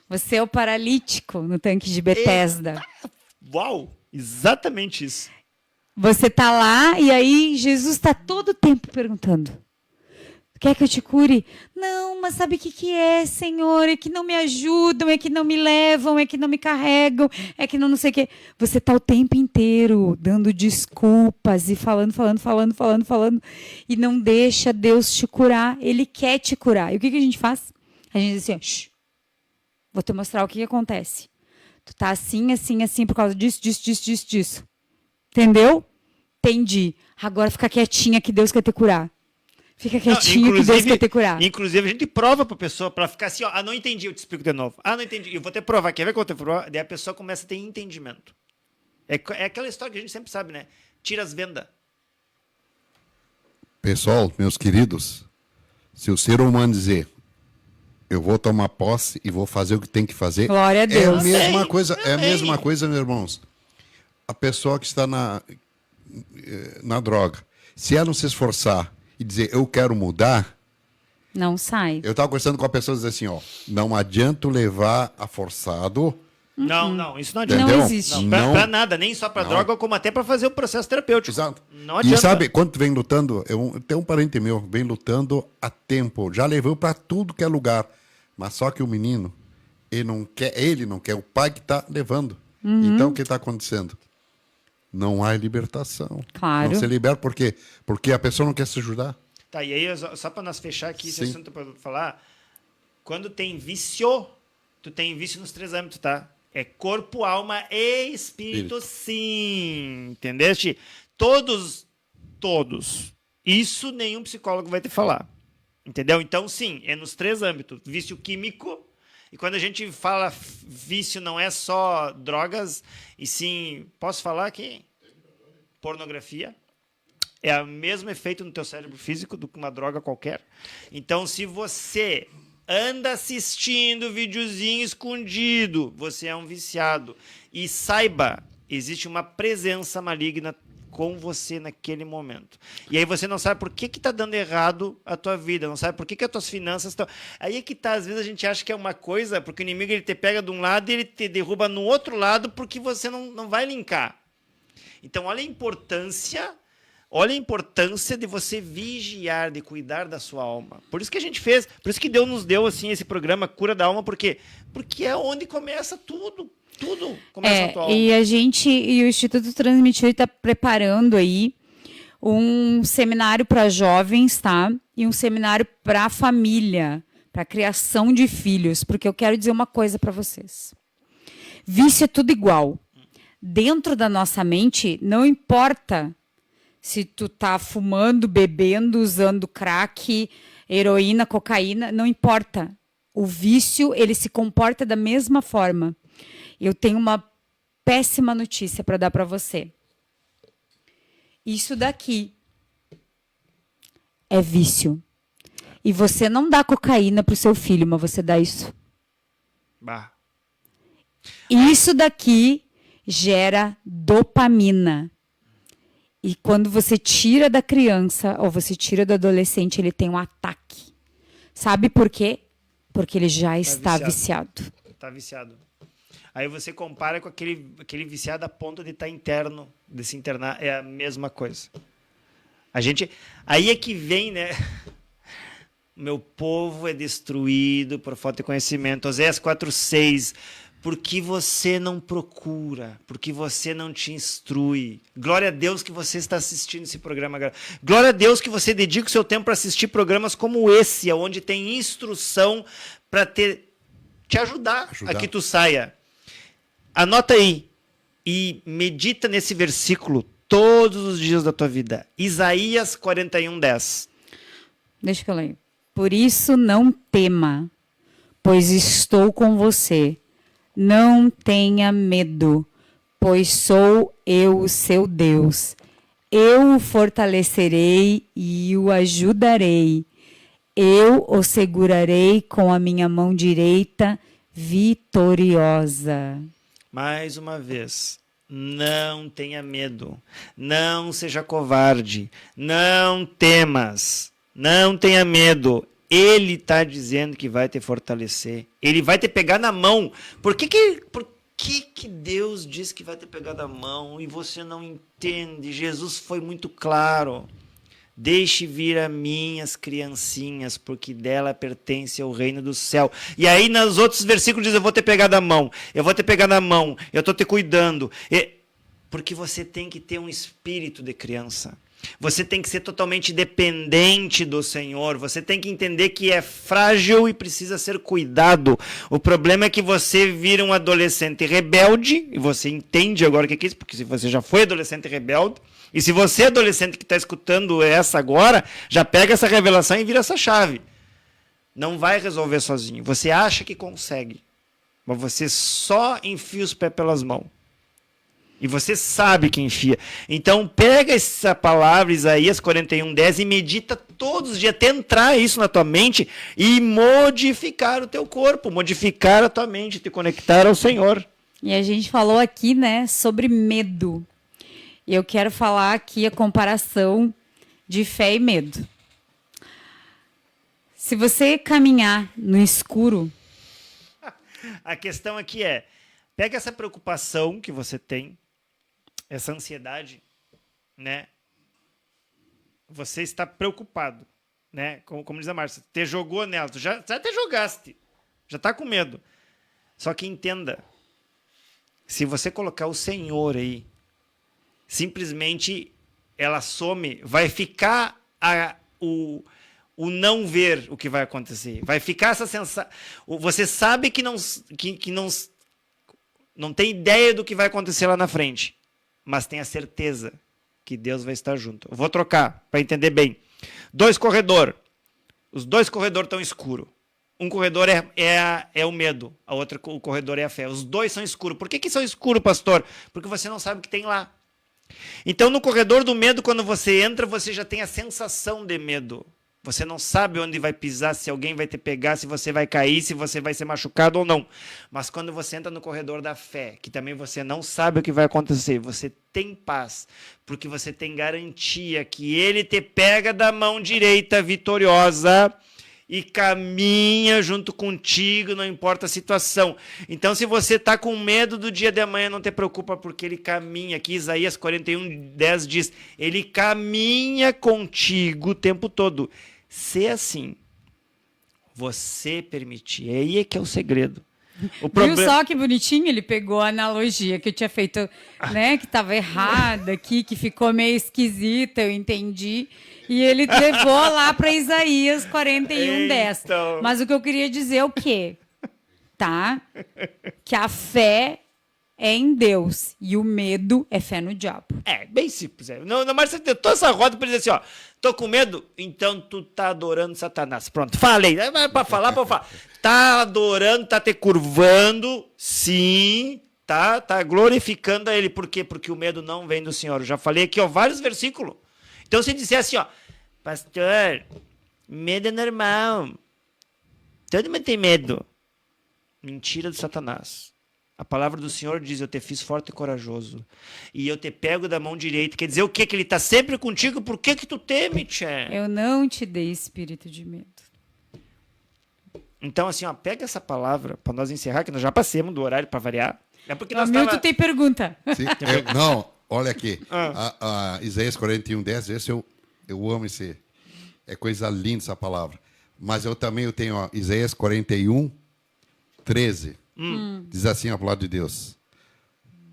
A: Você é o paralítico no tanque de Betesda.
C: Uau! Exatamente isso.
A: Você está lá e aí Jesus está todo o tempo perguntando: quer que eu te cure? Não, mas sabe o que é, Senhor? É que não me ajudam, é que não me levam, é que não me carregam, é que não sei o quê. Você está o tempo inteiro dando desculpas e falando, e não deixa Deus te curar. Ele quer te curar. E o que a gente faz? A gente diz assim, ó, shh, vou te mostrar o que acontece. Tu tá assim, assim, assim, por causa disso. Entendeu? Entendi. Agora fica quietinha que Deus quer te curar. Fica quietinho que Deus quer te curar.
C: Inclusive, a gente prova pra pessoa, pra ficar assim, ó, ah, não entendi, eu te explico de novo. Ah, não entendi, eu vou te provar. Quer ver que eu vou te provar? Daí a pessoa começa a ter entendimento. É aquela história que a gente sempre sabe, né? Tira as vendas.
B: Pessoal, meus queridos, se o ser humano dizer, eu vou tomar posse e vou fazer o que tem que fazer,
A: glória a Deus.
B: É a mesma coisa, meus irmãos. A pessoa que está na droga, se ela não se esforçar e dizer, eu quero mudar,
A: não sai.
B: Eu estava conversando com a pessoa e dizendo assim, ó, não adianta levar a forçado.
C: Não, isso não adianta.
B: Entendeu?
A: Não existe.
C: Não, pra nada, nem só pra droga, como até pra fazer o processo terapêutico.
B: Exato.
C: Não adianta.
B: E sabe, quando tu vem lutando, tem um parente meu, vem lutando há tempo, já levou para tudo que é lugar, mas só que o menino, ele não quer, o pai que está levando. Então, o que está acontecendo? Não há libertação.
A: Claro.
B: Não se libera por quê? Porque a pessoa não quer se ajudar.
C: Tá, e aí, só para nós fechar aqui esse
B: Sim.
C: assunto para falar, quando tem vício, tu tem vício nos 3 âmbitos, tá? É corpo, alma e espírito, sim. Entendeste? Todos. Isso nenhum psicólogo vai te falar. Entendeu? Então, sim, é nos 3 âmbitos. Vício químico. E quando a gente fala vício, não é só drogas, e sim, posso falar aqui? Pornografia. É o mesmo efeito no teu cérebro físico do que uma droga qualquer. Então, se você anda assistindo videozinho escondido, você é um viciado. E saiba, existe uma presença maligna com você naquele momento. E aí você não sabe por que está dando errado a tua vida, não sabe por que as tuas finanças estão... Aí é que tá, às vezes a gente acha que é uma coisa, porque o inimigo ele te pega de um lado e ele te derruba no outro lado porque você não vai linkar. Então, olha a importância de você vigiar, de cuidar da sua alma. Por isso que a gente fez, por isso que Deus nos deu assim esse programa Cura da Alma, porque é onde começa tudo. Tudo começa na tua alma.
A: E o Instituto Transmitir está preparando aí um seminário para jovens, tá? E um seminário para a família, para a criação de filhos, porque eu quero dizer uma coisa para vocês. Vício é tudo igual. Dentro da nossa mente, não importa se tu tá fumando, bebendo, usando crack, heroína, cocaína, não importa. O vício, ele se comporta da mesma forma. Eu tenho uma péssima notícia para dar para você. Isso daqui é vício. E você não dá cocaína pro seu filho, mas você dá isso.
C: Bah.
A: Isso daqui gera dopamina. E quando você tira da criança ou você tira do adolescente, ele tem um ataque. Sabe por quê? Porque ele já está viciado.
C: Tá viciado. Aí você compara com aquele viciado a ponto de estar interno, de se internar, é a mesma coisa. Aí é que vem, né? Meu povo é destruído por falta de conhecimento. Oséias 4:6. Porque você não procura, porque você não te instrui. Glória a Deus que você está assistindo esse programa agora. Glória a Deus que você dedica o seu tempo para assistir programas como esse, onde tem instrução para te ajudar a que tu saia. Anota aí e medita nesse versículo todos os dias da tua vida. Isaías 41:10.
A: Deixa que eu leio. Por isso não tema, pois estou com você. Não tenha medo, pois sou eu o seu Deus. Eu o fortalecerei e o ajudarei. Eu o segurarei com a minha mão direita vitoriosa.
C: Mais uma vez, não tenha medo, não seja covarde, não temas, não tenha medo. Ele está dizendo que vai te fortalecer. Ele vai te pegar na mão. Por que Deus diz que vai te pegar na mão e você não entende? Jesus foi muito claro. Deixe vir a mim as criancinhas, porque dela pertence ao reino do céu. E aí nos outros versículos diz, eu vou te pegar na mão, eu vou te pegar na mão, eu estou te cuidando. Porque você tem que ter um espírito de criança. Você tem que ser totalmente dependente do Senhor. Você tem que entender que é frágil e precisa ser cuidado. O problema é que você vira um adolescente rebelde, e você entende agora o que é isso, porque se você já foi adolescente rebelde, e se você é adolescente que está escutando essa agora, já pega essa revelação e vira essa chave. Não vai resolver sozinho. Você acha que consegue, mas você só enfia os pés pelas mãos. E você sabe que enfia. Então, pega essa palavra, Isaías 41:10, e medita todos os dias, até entrar isso na tua mente e modificar o teu corpo, modificar a tua mente, te conectar ao Senhor.
A: E a gente falou aqui, né, sobre medo. E eu quero falar aqui a comparação de fé e medo. Se você caminhar no escuro...
C: A questão aqui é, pega essa preocupação que você tem, essa ansiedade, né? Você está preocupado, né? Como diz a Márcia, te jogou nela, tu já até jogaste, já está com medo. Só que entenda, se você colocar o Senhor aí, simplesmente ela some, vai ficar o não ver o que vai acontecer. Vai ficar essa sensação. Você sabe que não tem ideia do que vai acontecer lá na frente, mas tem a certeza que Deus vai estar junto. Eu vou trocar para entender bem. 2 corredores. Os 2 corredores estão escuros. Um corredor é o medo, o corredor é a fé. Os 2 são escuros. Por que são escuros, pastor? Porque você não sabe o que tem lá. Então, no corredor do medo, quando você entra, você já tem a sensação de medo. Você não sabe onde vai pisar, se alguém vai te pegar, se você vai cair, se você vai ser machucado ou não. Mas quando você entra no corredor da fé, que também você não sabe o que vai acontecer, você tem paz, porque você tem garantia que Ele te pega da mão direita vitoriosa e caminha junto contigo, não importa a situação. Então, se você está com medo do dia de amanhã, não te preocupa, porque Ele caminha. Aqui, Isaías 41:10 diz, Ele caminha contigo o tempo todo. Se assim, você permitir, aí é que é o segredo.
A: Viu só que bonitinho? Ele pegou a analogia que eu tinha feito, né? Que estava errada aqui, que ficou meio esquisita, eu entendi. E ele levou lá para Isaías 41:10.
C: Então...
A: Mas o que eu queria dizer é o quê? Tá? Que a fé é em Deus e o medo é fé no diabo.
C: É, bem simples. Não, mas você tentou essa roda para dizer assim, ó, tô com medo, então tu tá adorando Satanás. Pronto, falei. Para falar, para falar. Tá adorando, tá te curvando, sim, tá glorificando a ele. Por quê? Porque o medo não vem do Senhor. Eu já falei aqui, ó, vários versículos. Então, se disser assim, ó, pastor, Medo é normal. Todo mundo tem medo. Mentira do Satanás. A palavra do Senhor diz, eu te fiz forte e corajoso. E eu te pego da mão direita. Quer dizer o quê? Que ele está sempre contigo. Por que tu teme, tchê?
A: Eu não te dei espírito de medo.
C: Então, assim, ó, pega essa palavra para nós encerrar, que nós já passemos do horário para variar. É porque nós
A: Milton tem pergunta.
B: Sim, não, olha aqui. Isaías 41:10, esse eu amo esse. É coisa linda essa palavra. Mas eu também tenho Isaías 41:13. Diz assim a palavra de Deus.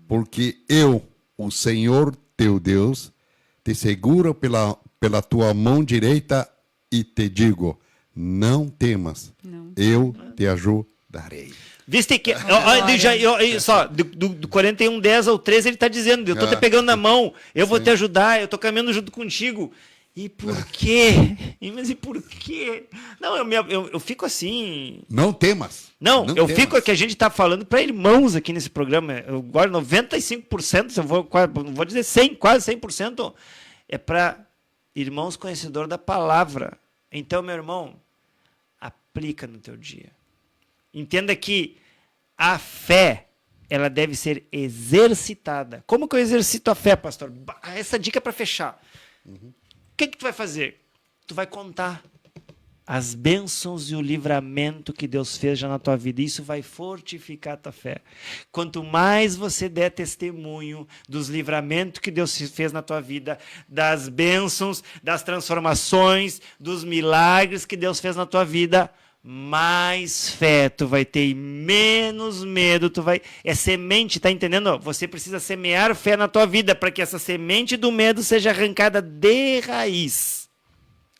B: Porque eu, o Senhor teu Deus, te seguro pela tua mão direita e te digo, não temas, eu te ajudarei.
C: Viste que. Só, do 41:10 ao 13, ele está dizendo: eu estou te pegando na mão, eu vou te ajudar, eu estou caminhando junto contigo. E por quê? Mas e por quê? Não, eu fico assim.
B: Não temas.
C: Não, eu fico que a gente está falando para irmãos aqui nesse programa. Agora, 95%, não vou dizer 100, quase 100%, é para irmãos conhecedores da palavra. Então, meu irmão, aplica no teu dia. Entenda que a fé, ela deve ser exercitada. Como que eu exercito a fé, pastor? Essa dica é para fechar. O que tu vai fazer? Tu vai contar as bênçãos e o livramento que Deus fez já na tua vida. Isso vai fortificar a tua fé. Quanto mais você der testemunho dos livramentos que Deus fez na tua vida, das bênçãos, das transformações, dos milagres que Deus fez na tua vida, mais fé tu vai ter e menos medo tu vai... É semente, tá entendendo? Você precisa semear fé na tua vida para que essa semente do medo seja arrancada de raiz.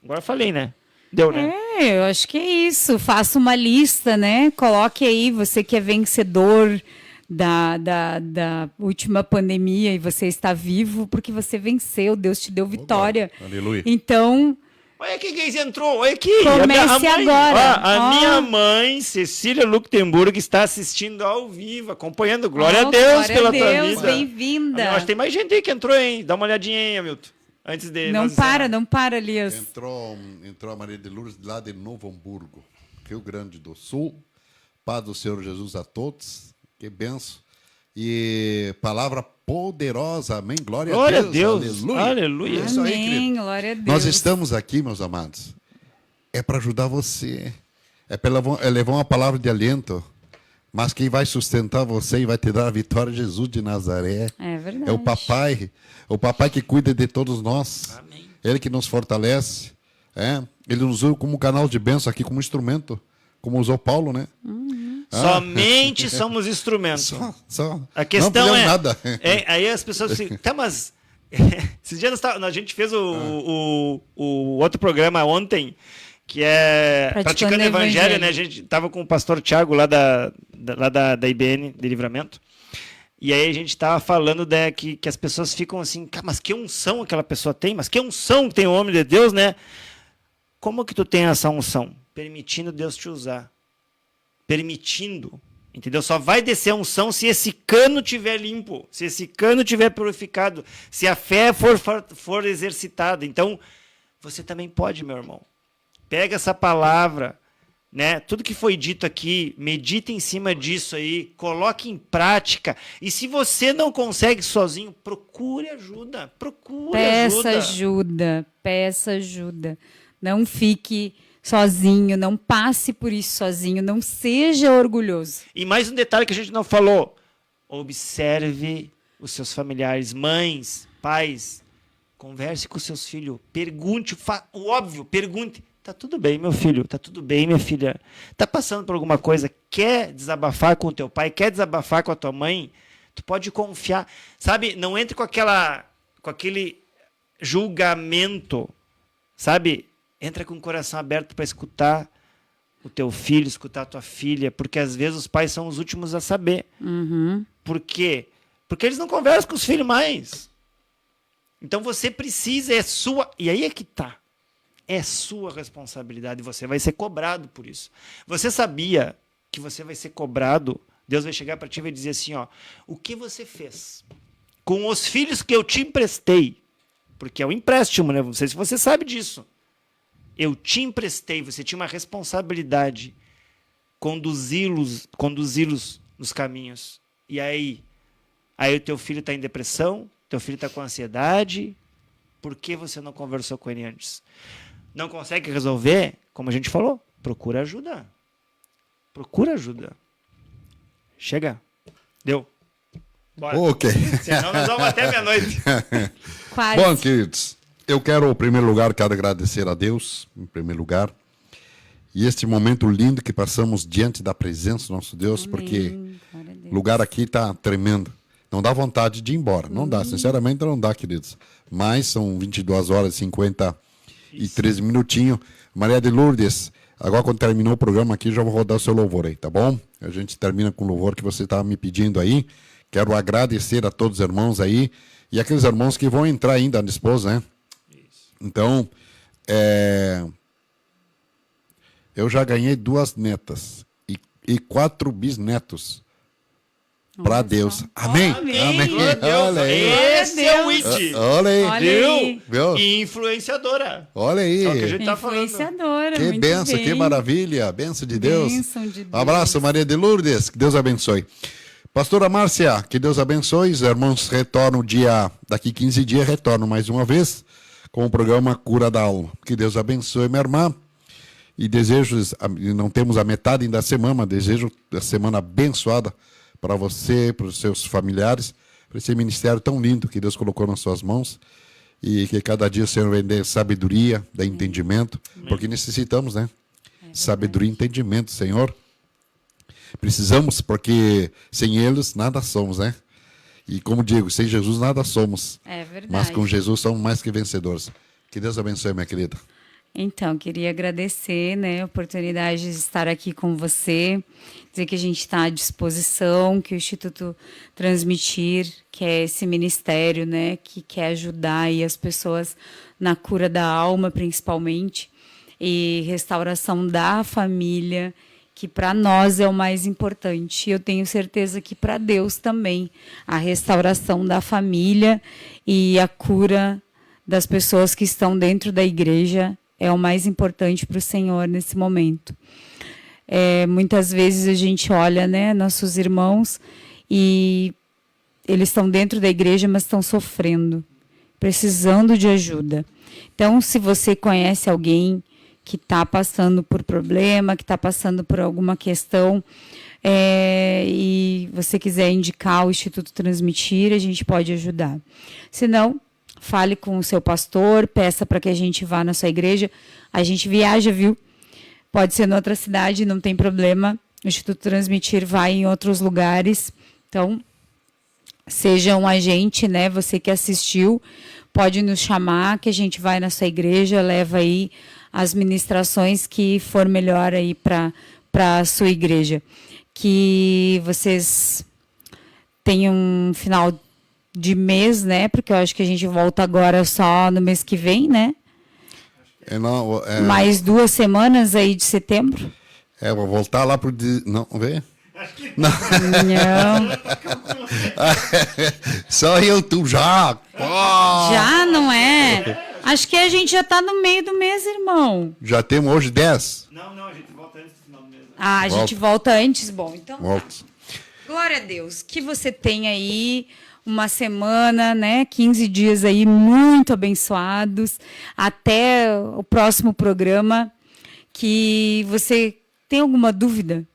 C: Agora eu falei, né? Deu, né?
A: Eu acho que é isso. Faça uma lista, né? Coloque aí, você que é vencedor da última pandemia e você está vivo porque você venceu, Deus te deu vitória.
B: Aleluia.
A: Então...
C: Olha aqui quem entrou, olha aqui.
A: Comece agora.
C: A minha mãe, Cecília Luxemburgo, está assistindo ao vivo, acompanhando. Glória a Deus pela tua vida.
A: Bem-vinda.
C: Acho que tem mais gente aí que entrou, hein? Dá uma olhadinha aí, Hamilton. Antes de
A: não para, Elias.
B: Entrou a Maria de Lourdes lá de Novo Hamburgo, Rio Grande do Sul. Paz do Senhor Jesus a todos. Que benção. E palavra poderosa, amém? Glória a Deus.
C: Aleluia. Aleluia.
B: É isso aí,
A: amém, glória a Deus.
B: Nós estamos aqui, meus amados, é para ajudar você. É para levar uma palavra de alento. Mas quem vai sustentar você e vai te dar a vitória é Jesus de Nazaré.
A: É verdade.
B: É o papai que cuida de todos nós.
C: Amém.
B: Ele que nos fortalece. Ele nos usa como canal de bênção aqui, como instrumento, como usou Paulo, né?
C: Somente somos instrumentos.
B: Só.
C: A questão
B: não
C: é,
B: nada.
C: aí as pessoas ficam, tá, mas esses dias a gente fez o outro programa ontem, que é Praticando Evangelho, né? A gente tava com o pastor Tiago lá da IBN, de Livramento. E aí a gente estava falando que as pessoas ficam assim, mas que unção aquela pessoa tem? Mas que unção que tem o homem de Deus, né? Como que tu tem essa unção? Permitindo Deus te usar. Permitindo, entendeu? Só vai descer a unção se esse cano estiver limpo, se esse cano estiver purificado, se a fé for exercitada. Então, você também pode, meu irmão. Pega essa palavra, né? Tudo que foi dito aqui, medita em cima disso aí, coloque em prática. E se você não consegue sozinho, procure ajuda.
A: Peça ajuda. Não fique sozinho, não passe por isso sozinho, não seja orgulhoso.
C: E mais um detalhe que a gente não falou: observe os seus familiares, mães, pais, converse com seus filhos, pergunte, o óbvio, pergunte. Tá tudo bem, meu filho? Tá tudo bem, minha filha? Tá passando por alguma coisa? Quer desabafar com o teu pai? Quer desabafar com a tua mãe? Tu pode confiar. Sabe, não entre com aquele julgamento, sabe? Entra com o coração aberto para escutar o teu filho, escutar a tua filha, porque às vezes os pais são os últimos a saber. Por quê? Porque eles não conversam com os filhos mais. Então você precisa, é sua... E aí é que tá. É sua responsabilidade, você vai ser cobrado por isso. Você sabia que você vai ser cobrado? Deus vai chegar para ti e vai dizer assim, ó, o que você fez com os filhos que eu te emprestei? Porque é um empréstimo, né? Não sei se você sabe disso. Eu te emprestei, você tinha uma responsabilidade conduzi-los nos caminhos. E aí o teu filho está em depressão, teu filho está com ansiedade, por que você não conversou com ele antes? Não consegue resolver? Como a gente falou, procura ajuda. Procura ajuda. Chega. Deu. Bora.
B: Ok.
C: Senão nós vamos até meia-noite.
A: Quase.
B: Bom, queridos, eu quero, em primeiro lugar, agradecer a Deus, em primeiro lugar, e este momento lindo que passamos diante da presença do nosso Deus,
A: Amém.
B: porque
A: Glória a Deus.
B: o lugar aqui está tremendo. Não dá vontade de ir embora. Não dá, sinceramente não dá, queridos. Mas são 22 horas e 53 minutinhos. Maria de Lourdes, agora quando terminou o programa aqui, já vou rodar o seu louvor aí, tá bom? A gente termina com o louvor que você estava me pedindo aí. Quero agradecer a todos os irmãos aí e aqueles irmãos que vão entrar ainda na esposa, né? Isso. Então, eu já ganhei 2 netas e 4 bisnetos. Para Deus. Amém?
A: Amém.
C: Glória a Deus.
B: Olha aí.
C: Esse é o It.
B: Olha aí.
A: Olha aí.
B: Viu?
C: E influenciadora.
B: Olha aí.
C: É o que a gente tá falando.
A: Influenciadora.
B: Que
A: muito
B: benção,
A: bem.
B: que maravilha. Benção de Deus.
A: Bênção de Deus.
B: Abraço, Maria de Lourdes. Que Deus abençoe. Pastora Márcia, que Deus abençoe. Os irmãos retornam daqui 15 dias, retornam mais uma vez com o programa Cura da Alma. Que Deus abençoe, minha irmã. E não temos a metade da semana, mas desejo a semana abençoada para você, para os seus familiares, para esse ministério tão lindo que Deus colocou nas suas mãos. E que cada dia o Senhor venha sabedoria, dê entendimento, porque necessitamos, né? Sabedoria e entendimento, Senhor. Precisamos, porque sem eles nada somos, né? E como digo, sem Jesus nada somos.
A: É verdade.
B: Mas com Jesus somos mais que vencedores. Que Deus abençoe, minha querida.
A: Então, queria agradecer, né, a oportunidade de estar aqui com você, dizer que a gente está à disposição, que o Instituto Transmitir, que é esse ministério, né, que quer ajudar aí as pessoas na cura da alma, principalmente, e restauração da família, que para nós é o mais importante. Eu tenho certeza que para Deus também, a restauração da família e a cura das pessoas que estão dentro da igreja é o mais importante para o Senhor nesse momento. Muitas vezes a gente olha, né, nossos irmãos e eles estão dentro da igreja, mas estão sofrendo, precisando de ajuda. Então, se você conhece alguém que está passando por problema, que está passando por alguma questão, e você quiser indicar o Instituto Transmitir, a gente pode ajudar. Se não, fale com o seu pastor, peça para que a gente vá na sua igreja. A gente viaja, viu? Pode ser em outra cidade, não tem problema. O Instituto Transmitir vai em outros lugares. Então, seja um agente, né? Você que assistiu, pode nos chamar, que a gente vai na sua igreja, leva aí as ministrações que for melhor aí para a sua igreja. Que vocês tenham um final de mês, né? Porque eu acho que a gente volta agora só no mês que vem, né? Mais 2 semanas aí de setembro.
B: Vou voltar lá pro... Não, vê?
A: Não.
B: Só eu, tu já. Oh!
A: Já, não é? Acho que a gente já está no meio do mês, irmão.
B: Já temos hoje 10.
C: Não, a gente volta antes do final do mês.
A: Ah, a gente volta antes? Bom, então...
B: Volta.
A: Glória a Deus. Que você tenha aí uma semana, né? 15 dias aí muito abençoados. Até o próximo programa. Que você tem alguma dúvida?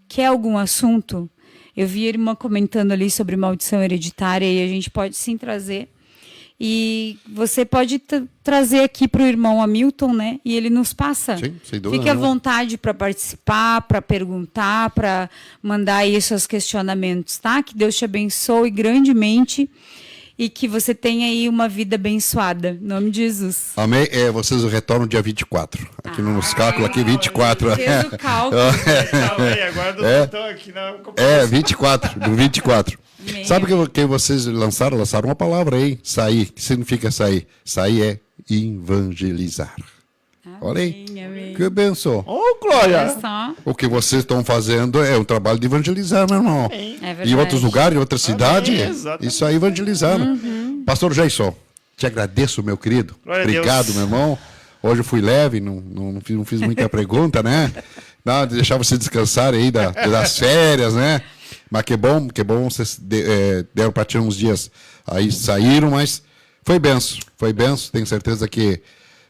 A: Quer algum assunto? Eu vi a irmã comentando ali sobre maldição hereditária e a gente pode sim trazer. E você pode trazer aqui para o irmão Hamilton, né? E ele nos passa.
B: Sim, sem dúvida.
A: Fique à vontade para participar, para perguntar, para mandar aí seus questionamentos, tá? Que Deus te abençoe grandemente e que você tenha aí uma vida abençoada. Em nome de Jesus.
B: Amém. Vocês retornam dia 24. Aqui nos cálculos, aqui 24.
A: Fez o cálculo.
C: Agora estou aqui na...
B: 24, do 24.
A: Amém.
B: Sabe que vocês lançaram uma palavra aí, sair. O que significa sair? Sair é evangelizar. Olha aí.
A: Amém.
B: Que benção.
C: Oh, glória!
A: Olha só.
B: O que vocês estão fazendo é um trabalho de evangelizar, meu irmão.
A: É verdade.
B: E em outros lugares, em outras cidades,
C: exatamente.
B: isso aí evangelizaram. Pastor Jason, te agradeço, meu querido.
C: Glória a
B: Obrigado,
C: Deus.
B: meu irmão. Hoje eu fui leve, não fiz muita pergunta, né? Não, deixar você descansar aí das férias, né? Mas que bom vocês deram para tirar uns dias aí, saíram, mas foi benção. Tenho certeza que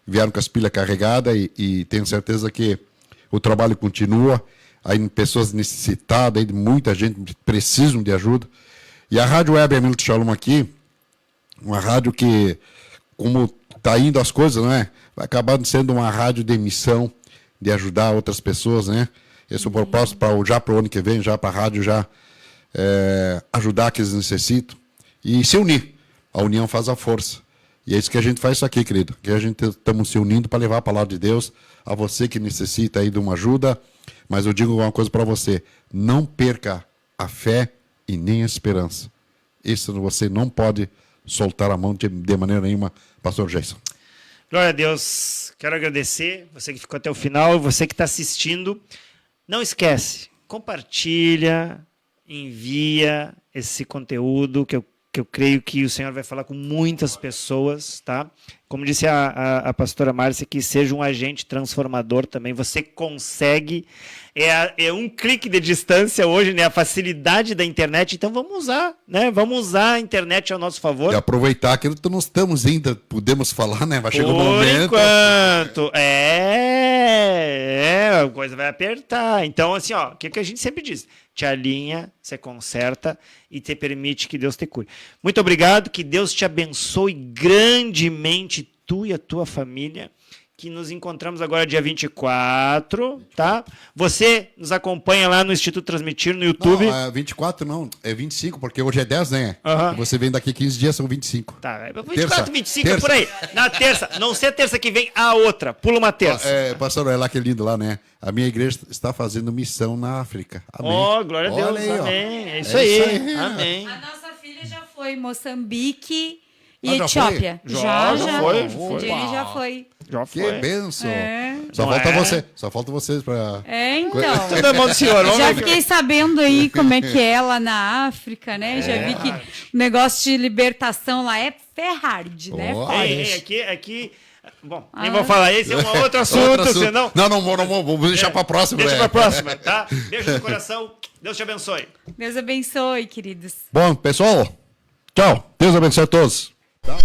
B: vieram com as pilhas carregadas e tenho certeza que o trabalho continua. Aí pessoas necessitadas, aí, muita gente precisam de ajuda. E a Rádio Web Hamilton Shalom aqui, uma rádio que, como está indo as coisas, né? Vai acabar sendo uma rádio de missão, de ajudar outras pessoas, né? Esse é o propósito já para o ano que vem, já para a rádio já ajudar que eles necessitam e se unir. A união faz a força. E é isso que a gente faz isso aqui, querido. Que a gente estamos se unindo para levar a palavra de Deus a você que necessita aí de uma ajuda. Mas eu digo uma coisa para você: não perca a fé e nem a esperança. Isso você não pode soltar a mão de maneira nenhuma, pastor Jason.
C: Glória a Deus. Quero agradecer você que ficou até o final, você que está assistindo. Não esquece, compartilha, envia esse conteúdo que eu creio que o Senhor vai falar com muitas pessoas, tá? Como disse a pastora Márcia, que seja um agente transformador também. Você consegue, é um clique de distância hoje, né? A facilidade da internet. Então vamos usar, né? Vamos usar a internet ao nosso favor.
B: E aproveitar que nós estamos ainda, podemos falar, né? Vai chegar o momento.
C: Por enquanto, a coisa vai apertar. Então, assim, ó, o que a gente sempre diz? Te alinha, você conserta e te permite que Deus te cure. Muito obrigado, que Deus te abençoe grandemente, tu e a tua família, que nos encontramos agora dia 24, tá? Você nos acompanha lá no Instituto Transmitir, no YouTube.
B: Não, 24 não, é 25, porque hoje é 10, né?
C: Uhum.
B: Você vem daqui 15 dias, são 25.
C: Tá, 24,
B: terça,
C: 25,
B: terça.
C: por aí. Na terça, não ser terça que vem, a outra. Pula uma terça.
B: Pastor, é lá que é lindo lá, né? A minha igreja está fazendo missão na África. Amém.
C: Oh, glória a Deus,
B: Olha aí,
C: amém. É isso
B: É
C: aí,
B: isso aí.
C: amém.
A: A nossa filha já foi em Moçambique e
B: Ah, já
A: Etiópia.
C: foi? Já foi.
A: Ele já foi.
C: Já
B: Que
C: foi.
B: bênção.
A: É.
B: Só
C: Não
B: falta
C: é?
B: você. Só falta vocês para...
A: Então.
C: Tudo é mão do Senhor. Vamos
A: Já
C: ver que-
A: fiquei sabendo aí como é que é lá na África, né? Já vi que o negócio de libertação lá é hard, né?
B: Ó.
A: Forte.
C: Aqui. Bom, nem vou falar, esse é um outro assunto,
B: Outro assunto.
C: senão.
B: Não, vamos deixar para a próxima.
C: Deixa
B: né?
C: pra próxima, tá? Beijo no coração. Deus te abençoe.
A: Deus abençoe, queridos.
B: Bom, pessoal, tchau. Deus abençoe a todos. Tá?